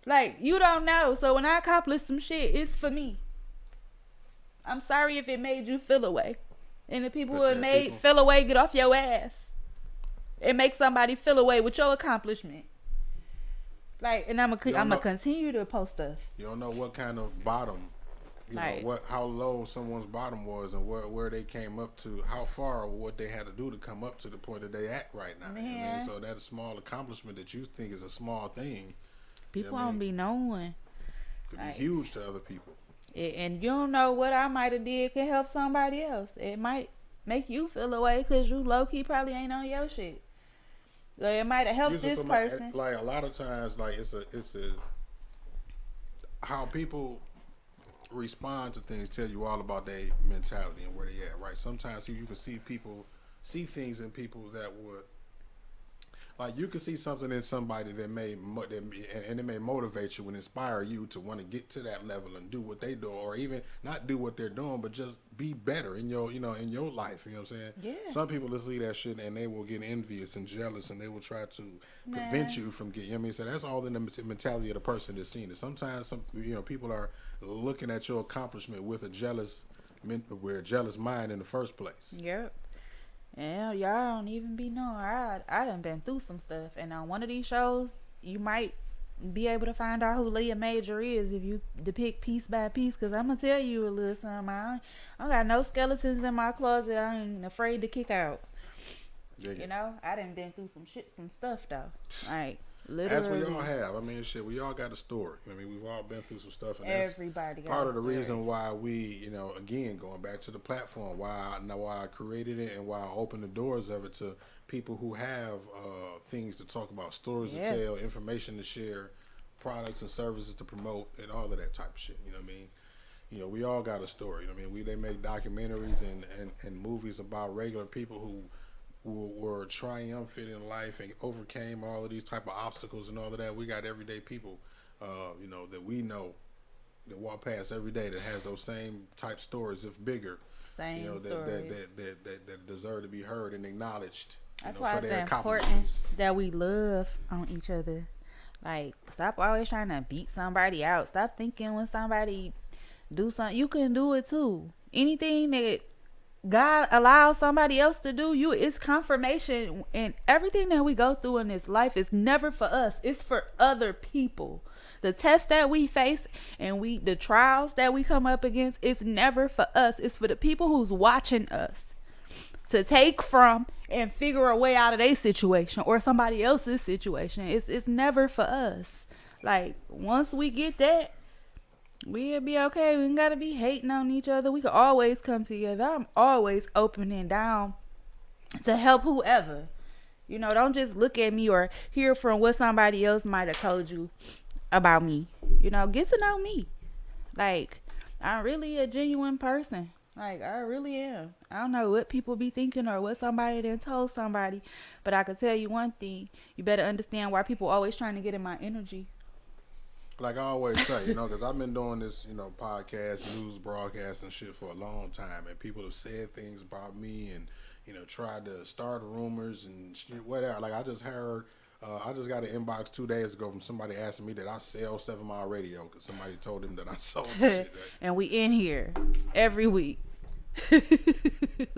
Like, you don't know. So when I accomplish some shit, it's for me. I'm sorry if it made you feel away. And the people who it made feel away, get off your ass. It makes somebody feel away with your accomplishment. Like, and I'm gonna continue to post stuff. You don't know what kind of bottom, how low someone's bottom was, and where they came up to, how far, or what they had to do to come up to the point that they at right now. Man. You know what I mean? So that small accomplishment that you think is a small thing, People don't be knowing. could be huge to other people. And you don't know what I might have did can help somebody else. It might make you feel away because you low-key probably ain't on your shit. So it might have helped this person. Like, a lot of times, like, it's a how people respond to things tell you all about their mentality and where they at, right? Sometimes you can see things in people that would, like, you can see something in somebody that and it may motivate you and inspire you to want to get to that level and do what they do, or even not do what they're doing, but just be better in your, in your life. You know what I'm saying? Yeah. Some people will see that shit and they will get envious and jealous, and they will try to prevent you from getting. You know what I mean? So that's all in the mentality of the person that's seeing it. Sometimes people are looking at your accomplishment with a jealous mind in the first place. Yep. Yeah, y'all don't even be knowing. I done been through some stuff, and on one of these shows, you might be able to find out who Leah Major is if you depict piece by piece. Cause I'm gonna tell you a little something. I got no skeletons in my closet. I ain't afraid to kick out. You know, I done been through some stuff though. Like literally. As we all have. I mean, shit, we all got a story. I mean, we've all been through some stuff. And everybody got part of the story. reason why we, you know, again, going back to the platform, why I created it and why I opened the doors of it to people who have things to talk about, stories to tell, information to share, products and services to promote, and all of that type of shit. You know what I mean? You know, we all got a story. I mean, they make documentaries and movies about regular people who were triumphant in life and overcame all of these type of obstacles and all of that. We got everyday people, you know, that we know that walk past every day that has those same type stories, if bigger. Same you know, that deserve to be heard and acknowledged. That's why it's important that we love on each other. Like, stop always trying to beat somebody out. Stop thinking when somebody do something, you can do it too. Anything that God allows somebody else to do, it's confirmation. And everything that we go through in this life is never for us. It's for other people. The tests that we face and the trials that we come up against, it's never for us. It's for the people who's watching us to take from and figure a way out of their situation or somebody else's situation. It's never for us. Like, once we get that, we'll be okay. We ain't gotta be hating on each other. We can always come together. I'm always open and down to help whoever. You know, don't just look at me or hear from what somebody else might have told you about me. You know, get to know me. Like, I'm really a genuine person. Like, I really am. I don't know what people be thinking or what somebody done told somebody, but I can tell you one thing. You better understand why people always trying to get in my energy. Like I always say, you know, because I've been doing this, you know, podcast, news broadcast and shit for a long time, and people have said things about me and, you know, tried to start rumors and shit, whatever. Like, I just heard, I just got an inbox 2 days ago from somebody asking me that I sell 7 Mile Radio because somebody told them that I sold shit. Right? And we in here every week.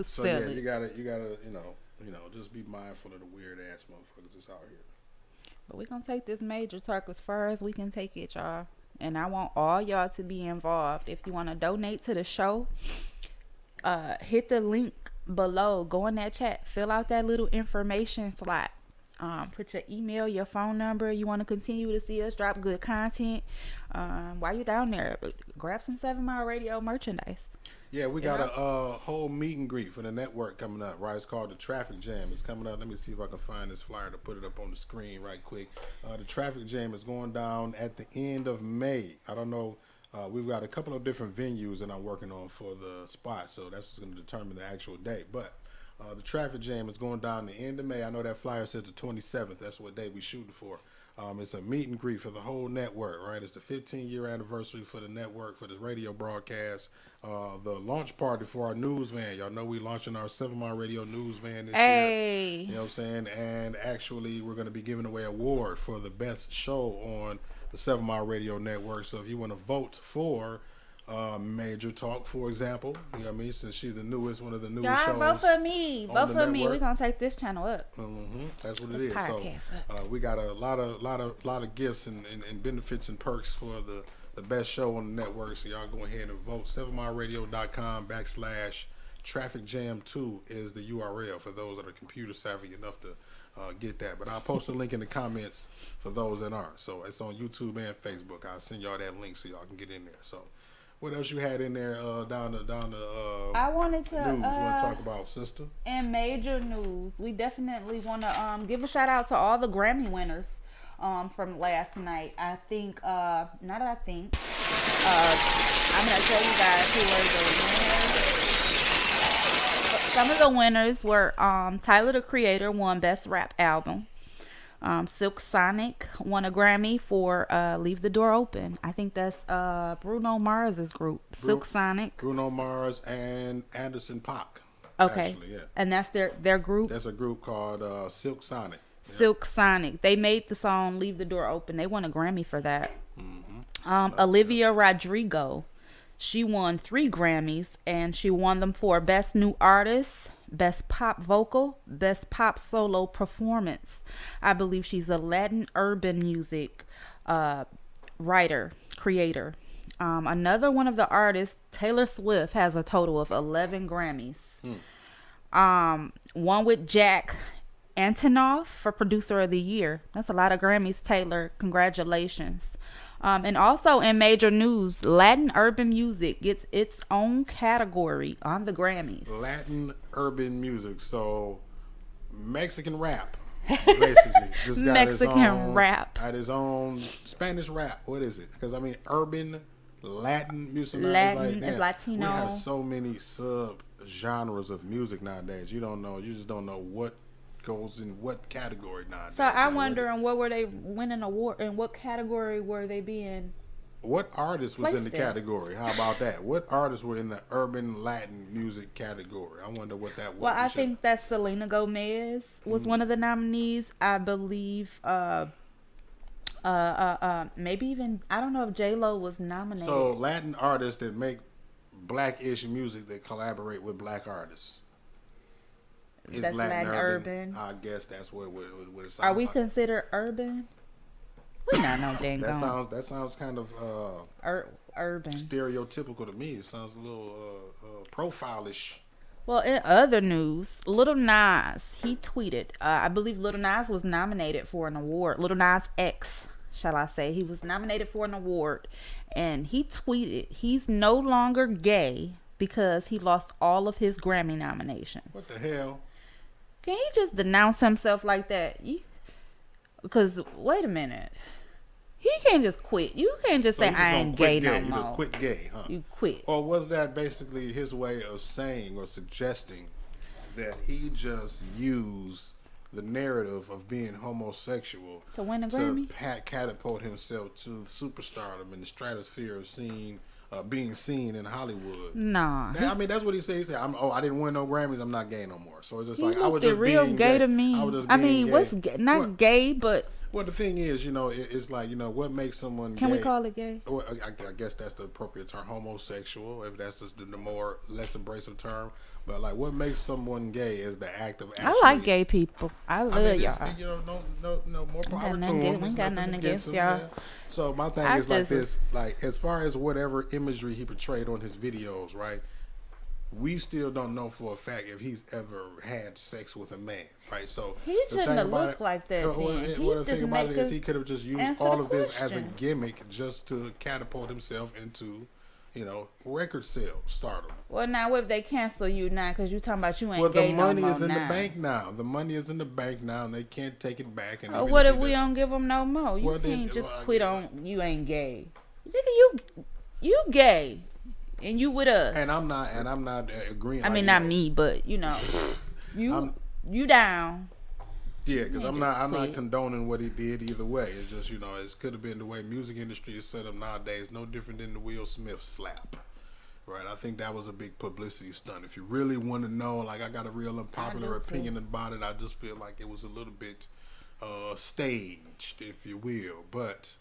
So yeah, you gotta, you know, just be mindful of the weird ass motherfuckers that's out here. But we're going to take this major talk as far as we can take it, y'all. And I want all y'all to be involved. If you want to donate to the show, hit the link below. Go in that chat. Fill out that little information slot. Put your email, your phone number. You want to continue to see us drop good content. While you're down there, grab some 7 Mile Radio merchandise. Yeah, we got a whole meet and greet for the network coming up, right? It's called the Traffic Jam. It's coming up. Let me see if I can find this flyer to put it up on the screen right quick. The Traffic Jam is going down at the end of May. I don't know. We've got a couple of different venues that I'm working on for the spot, so that's what's going to determine the actual date. But the Traffic Jam is going down the end of May. I know that flyer says the 27th. That's what day we're shooting for. It's a meet and greet for the whole network, right? It's the 15-year anniversary for the network, for the radio broadcast. The launch party for our news van. Y'all know we launching our 7 Mile Radio news van this year. You know what I'm saying? And actually, we're going to be giving away an award for the best show on the 7 Mile Radio network. So if you want to vote for Major Talk, for example, you know what I mean? Since she's the newest, one of the newest shows. Vote for me. Vote for me. We're going to take this channel up. That's what it is. So we got a lot of gifts and benefits and perks for the best show on the network. So y'all go ahead and vote. 7mileradio.com/Traffic Jam 2 is the URL for those that are computer savvy enough to get that. But I'll post a link in the comments for those that aren't. So it's on YouTube and Facebook. I'll send y'all that link so y'all can get in there. So what else you had in there down the I wanted to news? Want to talk about, sister? And major news. We definitely want to give a shout out to all the Grammy winners from last night. I think I'm gonna tell you guys who were the winners. Some of the winners were Tyler the Creator won Best Rap Album. Silk Sonic won a Grammy for Leave the Door Open. I think that's Bruno Mars's group. Silk Sonic. Bruno Mars and Anderson .Paak. Okay. Actually, yeah. And that's their group? That's a group called Silk Sonic. Yeah. Silk Sonic. They made the song Leave the Door Open. They won a Grammy for that. Olivia Rodrigo. She won 3 Grammys, and she won them for Best New Artist, Best Pop Vocal, Best Pop Solo Performance. I believe she's a Latin urban music writer, creator. Another one of the artists, Taylor Swift, has a total of 11 Grammys. One with Jack Antonoff for Producer of the Year. That's a lot of Grammys, Taylor. Congratulations. And also in major news, Latin urban music gets its own category on the Grammys. Latin urban music, so Mexican rap, basically. Just got Mexican rap. At his own Spanish rap. What is it? Because I mean, urban Latin music. Latin is Latino. We have so many sub genres of music nowadays. You just don't know what goes in what category nowadays. So I'm wondering, what were they winning award? In what category were they being? What artist was in the placed in? category? How about that? What artists were in the urban Latin music category? I wonder what that was. Well, I think that Selena Gomez was one of the nominees. I believe. Maybe even, I don't know if J-Lo was nominated. So Latin artists that make black-ish music that collaborate with black artists. Is That's Latin urban. I guess that's what it sounds. Are we like. considered urban? We not no dang That sounds kind of urban. stereotypical to me. It sounds a little profile-ish. Well, in other news, Lil Nas, he tweeted. I believe Lil Nas was nominated for an award. Lil Nas X, shall I say? He was nominated for an award, and he tweeted he's no longer gay because he lost all of his Grammy nominations. What the hell? Can he just denounce himself like that? Because wait a minute, he can't just quit. You can't just say I ain't gay no more. You just quit gay, huh? You quit. Or was that basically his way of saying or suggesting that he just used the narrative of being homosexual To win a Grammy? to catapult himself to superstardom in the stratosphere of being seen in Hollywood? Nah. I mean, that's what he said. He said, I didn't win no Grammys. I'm not gay no more. So it's just like, I was He just real being gay gay to me. I mean, gay. what's gay? Not gay, but Well, the thing is, it's like, what makes someone can gay? we call it gay? Well, I guess that's the appropriate term, homosexual, if that's just the more less abrasive term. But like, what makes someone gay is the act of actually. I like gay people. I love y'all. No more power to We them. ain't got nothing against them, y'all. yeah. So my thing is like this, like as far as whatever imagery he portrayed on his videos, right? We still don't know for a fact if he's ever had sex with a man, right? So He shouldn't have looked like that. The thing about it is he could have just used all of this as a question. gimmick just to catapult himself into, record sale stardom. Well, now what if they cancel you now because you talking about you ain't Well, gay the money no more is in now? the bank now. The money is in the bank now, and they can't take it back. And What if we don't give them no more? You can't just quit on you ain't gay. Nigga, you gay. And you with us. And I'm not agreeing. I mean, not me, but you down. Yeah, because I'm not condoning what he did either way. It's just it could have been the way music industry is set up nowadays. No different than the Will Smith slap, right? I think that was a big publicity stunt. If you really want to know, like I got a real unpopular opinion about it. I just feel like it was a little bit staged, if you will. But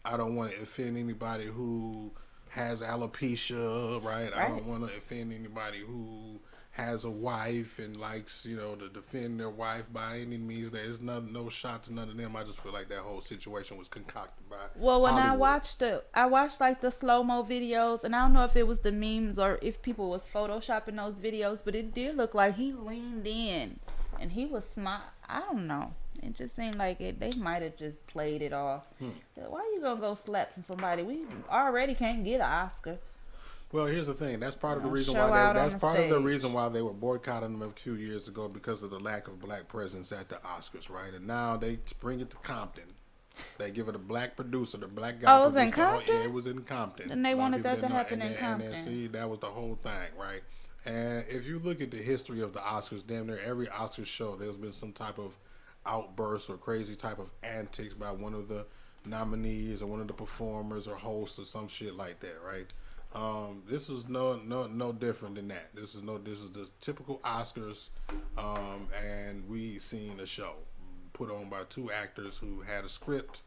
I don't want to offend anybody who has alopecia, right? I don't want to offend anybody who has a wife and likes, to defend their wife by any means. There's no shot to none of them. I just feel like that whole situation was concocted by when Hollywood. I watched like the slow-mo videos, and I don't know if it was the memes or if people was photoshopping those videos, but it did look like he leaned in and he was smart. I don't know. It just seemed like they might have just played it off. Why you gonna go slap somebody? We already can't get an Oscar. Well, here's the thing. That's part of the reason why they were boycotting them a few years ago, because of the lack of black presence at the Oscars, right? And now they bring it to Compton. They give it a black producer, the black guy. Oh, it was in Compton? Yeah, it was in Compton. And they wanted that to happen in Compton. And see, that was the whole thing, right? And if you look at the history of the Oscars, damn near every Oscars show, there's been some type of outbursts or crazy type of antics by one of the nominees or one of the performers or hosts or some shit like that, right? This is no different than that. This is just typical Oscars, and we seen a show put on by two actors who had a script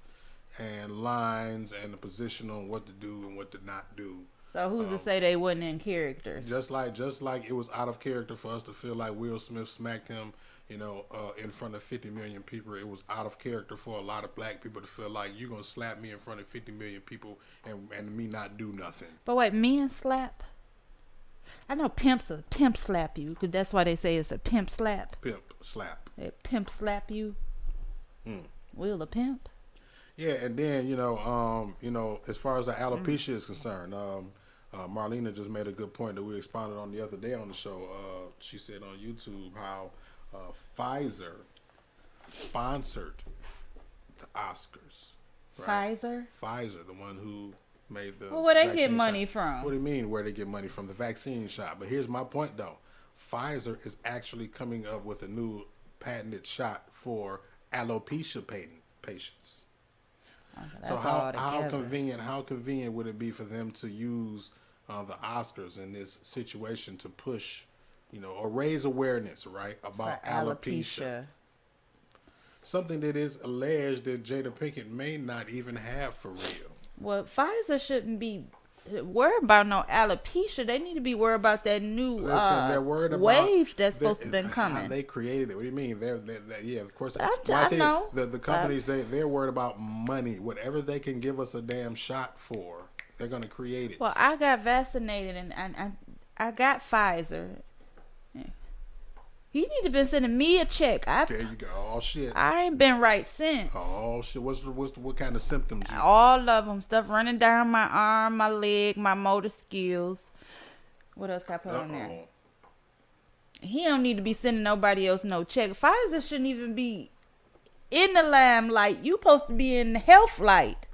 and lines and a position on what to do and what to not do. So who's to say they wasn't in characters? Just like it was out of character for us to feel like Will Smith smacked him, in front of 50 million people. It was out of character for a lot of black people to feel like you're gonna slap me in front of 50 million people and me not do nothing. But wait, men slap? I know pimp slap you, because that's why they say it's a pimp slap. Pimp slap. They pimp slap you. Will a pimp? Yeah, and then as far as the alopecia is concerned, Marlena just made a good point that we expounded on the other day on the show. She said on YouTube how Pfizer sponsored the Oscars. Right? Pfizer, the one who made the. Well, where they get vaccine money shot. from? What do you mean? Where they get money from? The vaccine shot. But here's my point, though. Pfizer is actually coming up with a new patented shot for alopecia patients. Okay, So how convenient would it be for them to use the Oscars in this situation to push, or raise awareness, right, about alopecia. Something that is alleged that Jada Pinkett may not even have for real. Well, Pfizer shouldn't be worried about no alopecia. They need to be worried about that new they're worried about wave that's supposed to been coming. How they created it. What do you mean? Yeah, of course. I know. The companies, they're worried about money. Whatever they can give us a damn shot for, they're going to create it. Well, I got vaccinated and I got Pfizer. You need to been sending me a check. There you go. Oh shit. I ain't been right since. Oh shit. What kind of symptoms? All of them. Stuff running down my arm, my leg, my motor skills. What else can I put on there? He don't need to be sending nobody else no check. Pfizer shouldn't even be in the limelight. You supposed to be in the health light.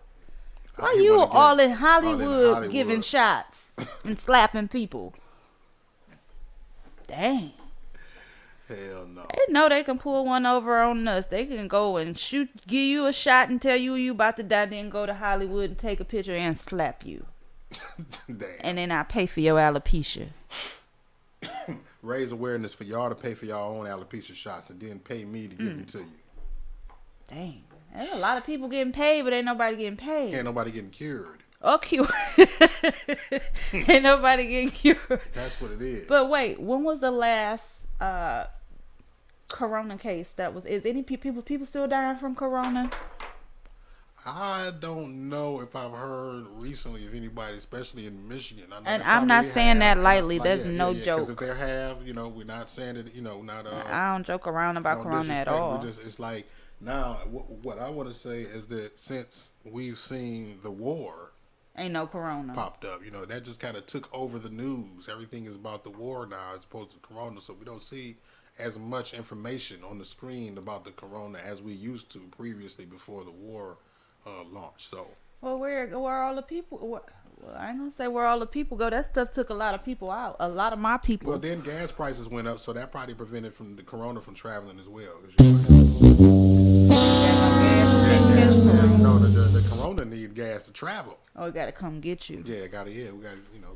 Why you all in Hollywood giving shots and slapping people? Dang. Hell no. They know they can pull one over on us. They can go and give you a shot and tell you about to die, then go to Hollywood and take a picture and slap you. Damn. And then I pay for your alopecia. Raise awareness for y'all to pay for y'all own alopecia shots and then pay me to give them to you. Dang. There's a lot of people getting paid, but ain't nobody getting paid. Ain't nobody getting cured. Oh, cured. Ain't nobody getting cured. That's what it is. But wait, when was the last corona case is any people still dying from corona? I don't know if I've heard recently of anybody, especially in Michigan. And I'm not saying that lightly. That's no joke. Because if there have, we're not saying that, not. I don't joke around about corona at all. It's like now, what I want to say is that since we've seen the war, ain't no corona popped up. That just kind of took over the news. Everything is about the war now as opposed to corona. So we don't see as much information on the screen about the corona as we used to previously before the war launched. So where all the people? Well, I ain't gonna say where all the people go. That stuff took a lot of people out. A lot of my people. Well, then gas prices went up, so that probably prevented from the corona from traveling as well. The corona need gas to travel. Oh, it gotta come get you. Yeah, we got.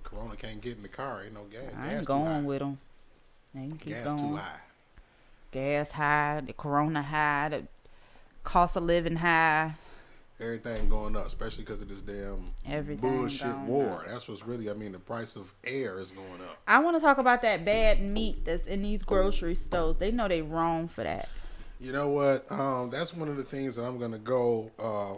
Corona can't get in the car. Ain't no gas. I ain't going with them. They can keep gas going. too high. Gas high, the corona high, the cost of living high. Everything going up, especially because of this damn bullshit war. Up. That's what's really, the price of air is going up. I want to talk about that bad meat that's in these grocery stores. They know they wrong for that. You know what? That's one of the things that I'm going to go.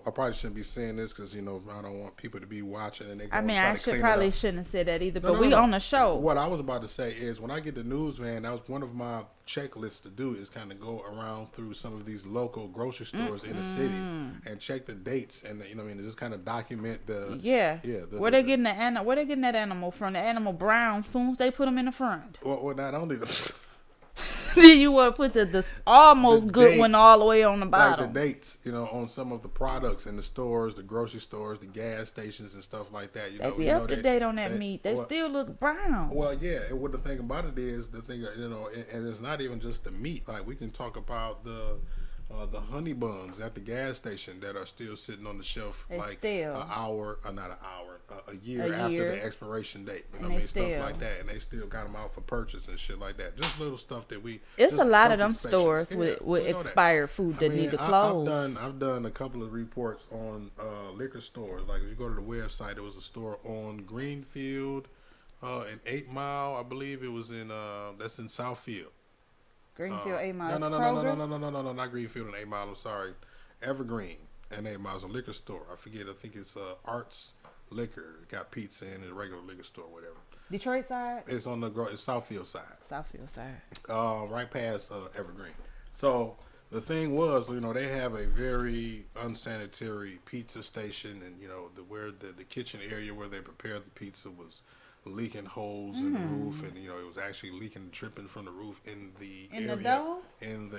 I probably shouldn't be saying this because, I don't want people to be watching. And I shouldn't have said that either, but we on the show. What I was about to say is when I get the news van, that was one of my checklists to do is kind of go around through some of these local grocery stores in the city and check the dates and, just kind of document the... Yeah. Where they getting that animal from? The animal brown soon as they put them in the front. Well not only the... Then you want to put the almost good dates, one all the way on the bottom. Like the dates, on some of the products in the stores, the grocery stores, the gas stations and stuff like that. They be up to date on that meat. They still look brown. Well, yeah. And what the thing about it is, and it's not even just the meat. Like we can talk about the honey buns at the gas station that are still sitting on the shelf a year after the expiration date. Stuff like that, and they still got them out for purchase and shit like that. Just little stuff that we. It's a lot of them stores with expired food that need to close. I've done a couple of reports on liquor stores. Like if you go to the website, there was a store on Greenfield, in 8 Mile, I believe it was in. That's in Southfield. Greenfield 8 Mile. No, not Greenfield and 8 Mile. I'm sorry, Evergreen and 8 Mile is a liquor store. I forget. I think it's Arts Liquor. Got pizza in a regular liquor store, whatever. Detroit side? It's on the Southfield side. Southfield side. Right past Evergreen. So the thing was, they have a very unsanitary pizza station, and where the kitchen area where they prepared the pizza was leaking holes in the roof, and it was actually leaking, dripping from the roof in the area, the dough, in the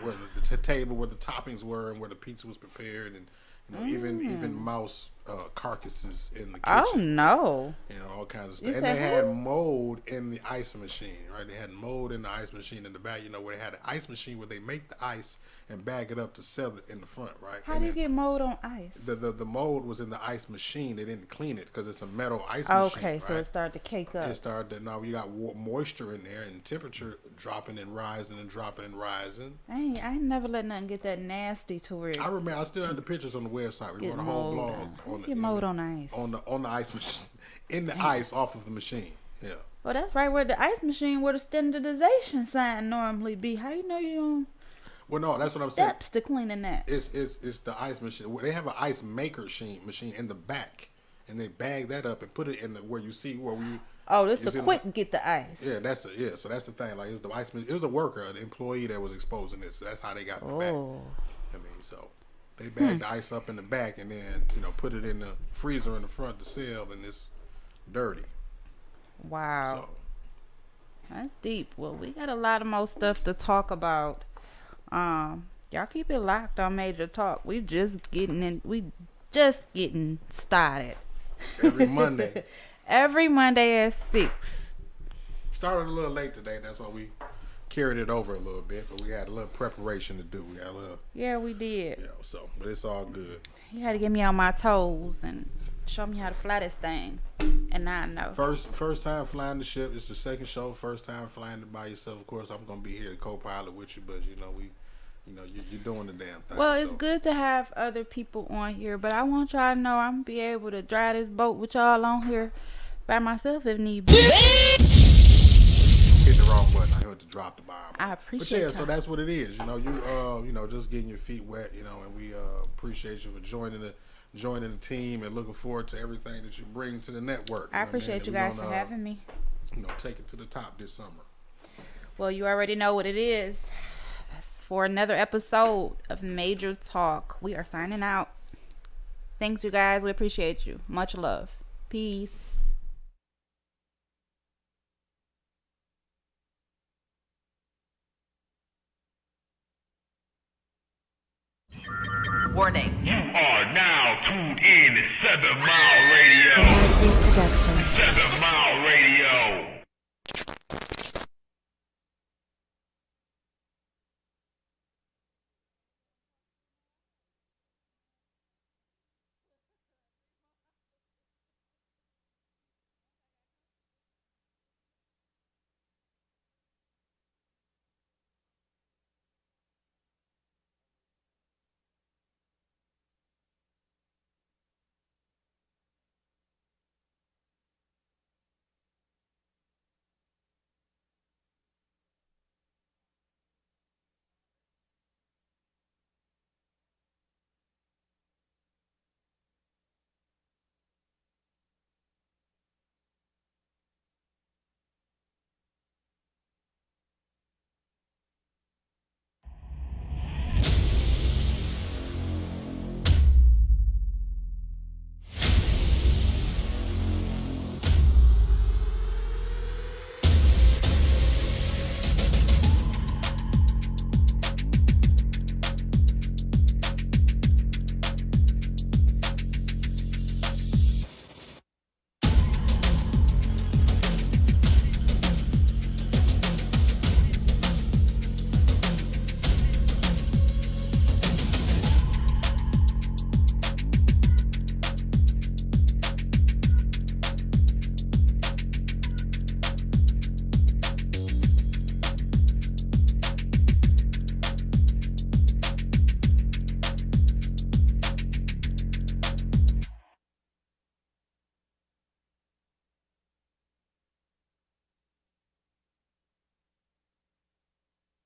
where the table where the toppings were and where the pizza was prepared, and even mouse carcasses in the kitchen. Oh no! All kinds of stuff. And they had mold in the ice machine, right? They had mold in the ice machine in the back. Where they had an ice machine where they make the ice and bag it up to sell it in the front, right? How do you get mold on ice? The mold was in the ice machine. They didn't clean it because it's a metal ice machine. Okay, right? so it started to cake up. It started to, now you got moisture in there and temperature dropping and rising and dropping and rising. I ain't never let nothing get that nasty to where. I remember I still have the pictures on the website. We wrote a whole blog on mold on ice. On the ice machine, in the ice off of the machine. Yeah. Well, that's right where the ice machine, where the standardization sign normally be. How you know you don't? Well, no, that's what I'm saying. Steps to cleaning that. It's the ice machine. They have an ice maker machine in the back, and they bag that up and put it in where you see where we. Oh, this the quick get the ice. Yeah, So that's the thing. Like, it was the ice. It was a worker, an employee that was exposing this. So that's how they got in the back. I mean, so they bagged the ice up in the back and then put it in the freezer in the front to sell, and it's dirty. Wow. So that's deep. Well, we got a lot of more stuff to talk about. Y'all keep it locked on Major Talk. We just getting started. Every Monday. Every Monday at 6. Started a little late today. That's why we carried it over a little bit, but we had a little preparation to do. We had a little. Yeah, we did. Yeah, but it's all good. You had to get me on my toes and show me how to fly this thing, and now I know. First time flying the ship. It's the second show. First time flying it by yourself. Of course, I'm gonna be here to co-pilot with you, but you're doing the damn thing. Well, it's good to have other people on here, but I want y'all to know I'm gonna be able to drive this boat with y'all on here by myself if need be. Hit the wrong button. I heard to drop the bomb. I appreciate it. But so that's what it is. You just getting your feet wet. And we appreciate you for joining the team and looking forward to everything that you bring to the network. I appreciate you guys for having me. Take it to the top this summer. Well, you already know what it is. That's for another episode of Major Talk. We are signing out. Thanks, you guys. We appreciate you. Much love. Peace. Warning. You are now tuned in to 7 Mile Radio. 7 Mile Radio.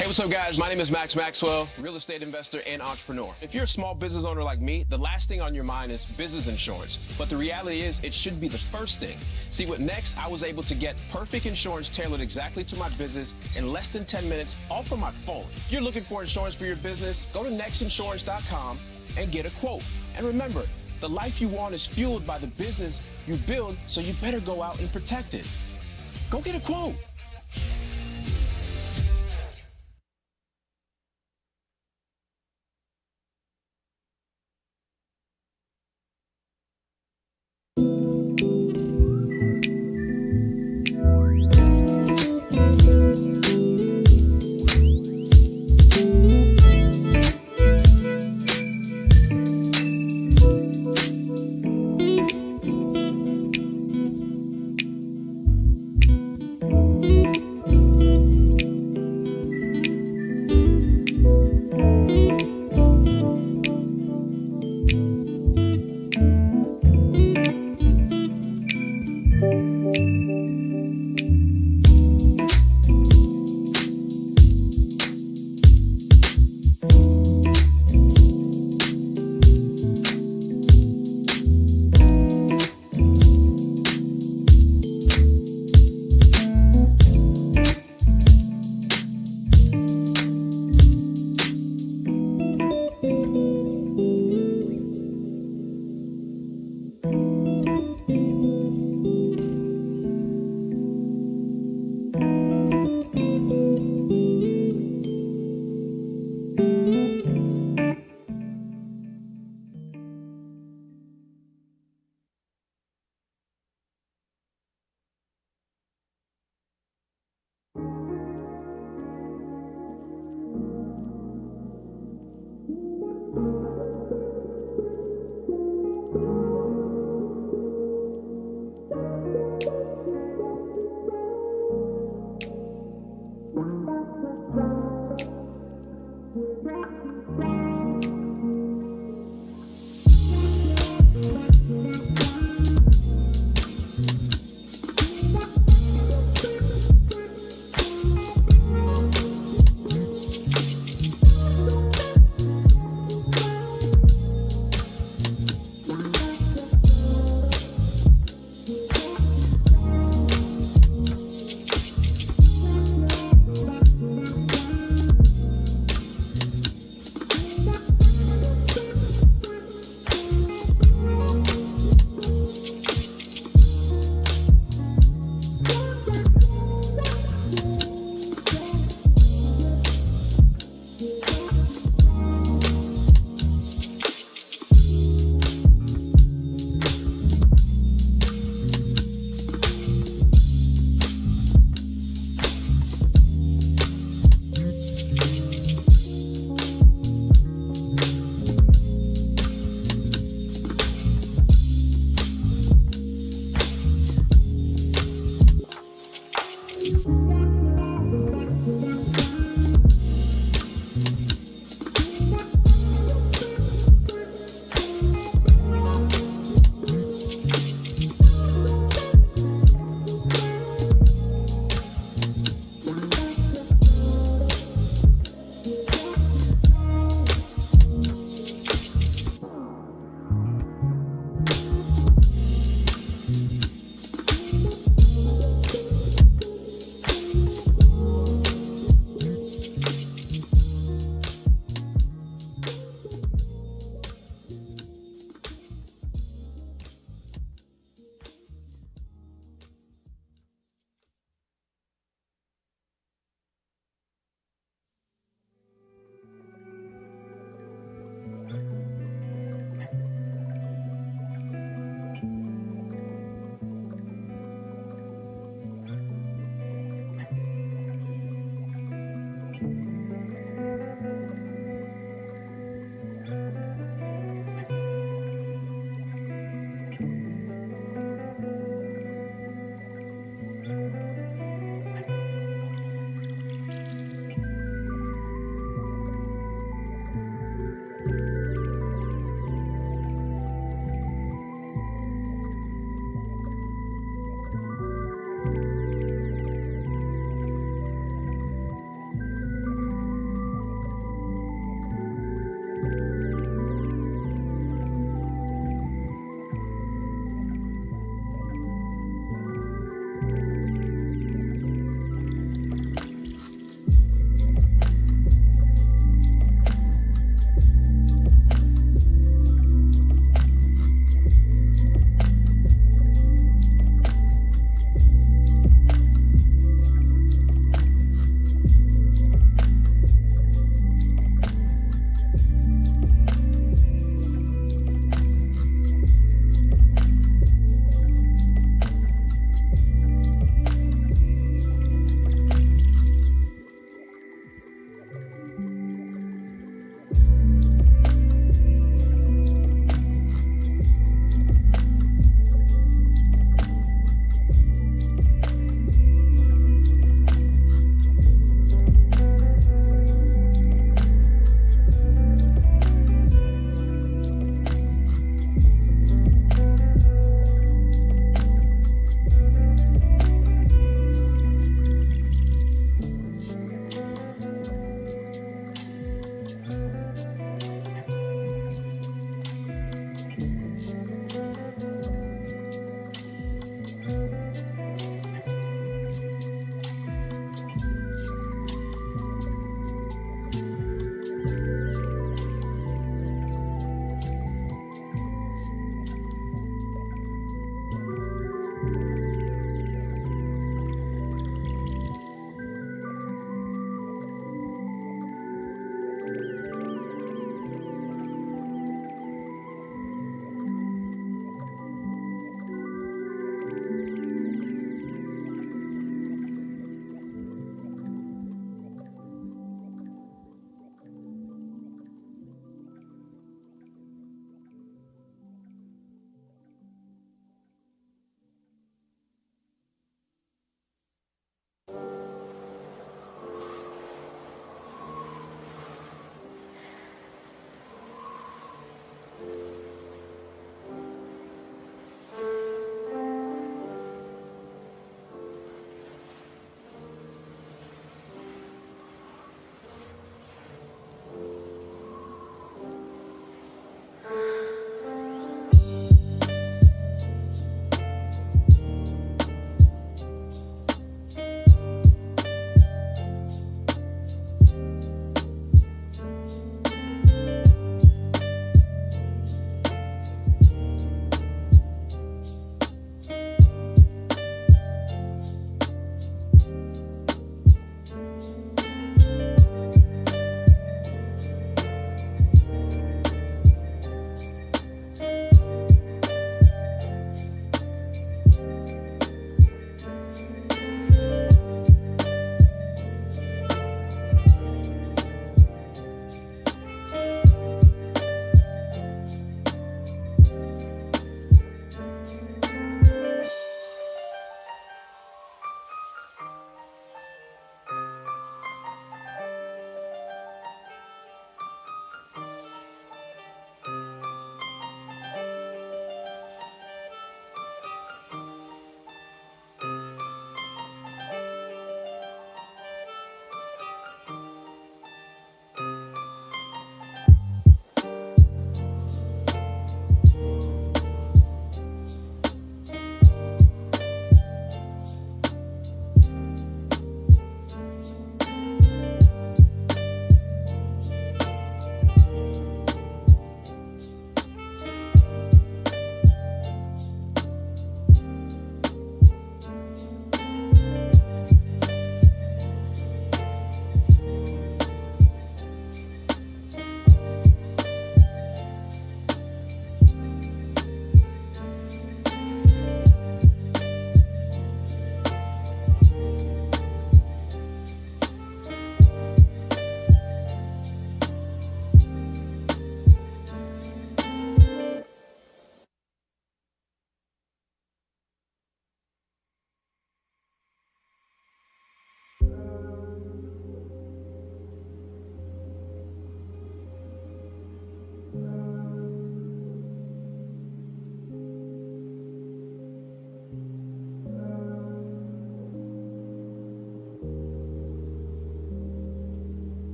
Hey, what's up, guys? My name is Max Maxwell, real estate investor and entrepreneur. If you're a small business owner like me, the last thing on your mind is business insurance. But the reality is, it should be the first thing. See, with Next, I was able to get perfect insurance tailored exactly to my business in less than 10 minutes, all from my phone. If you're looking for insurance for your business, go to nextinsurance.com and get a quote. And remember, the life you want is fueled by the business you build, so you better go out and protect it. Go get a quote.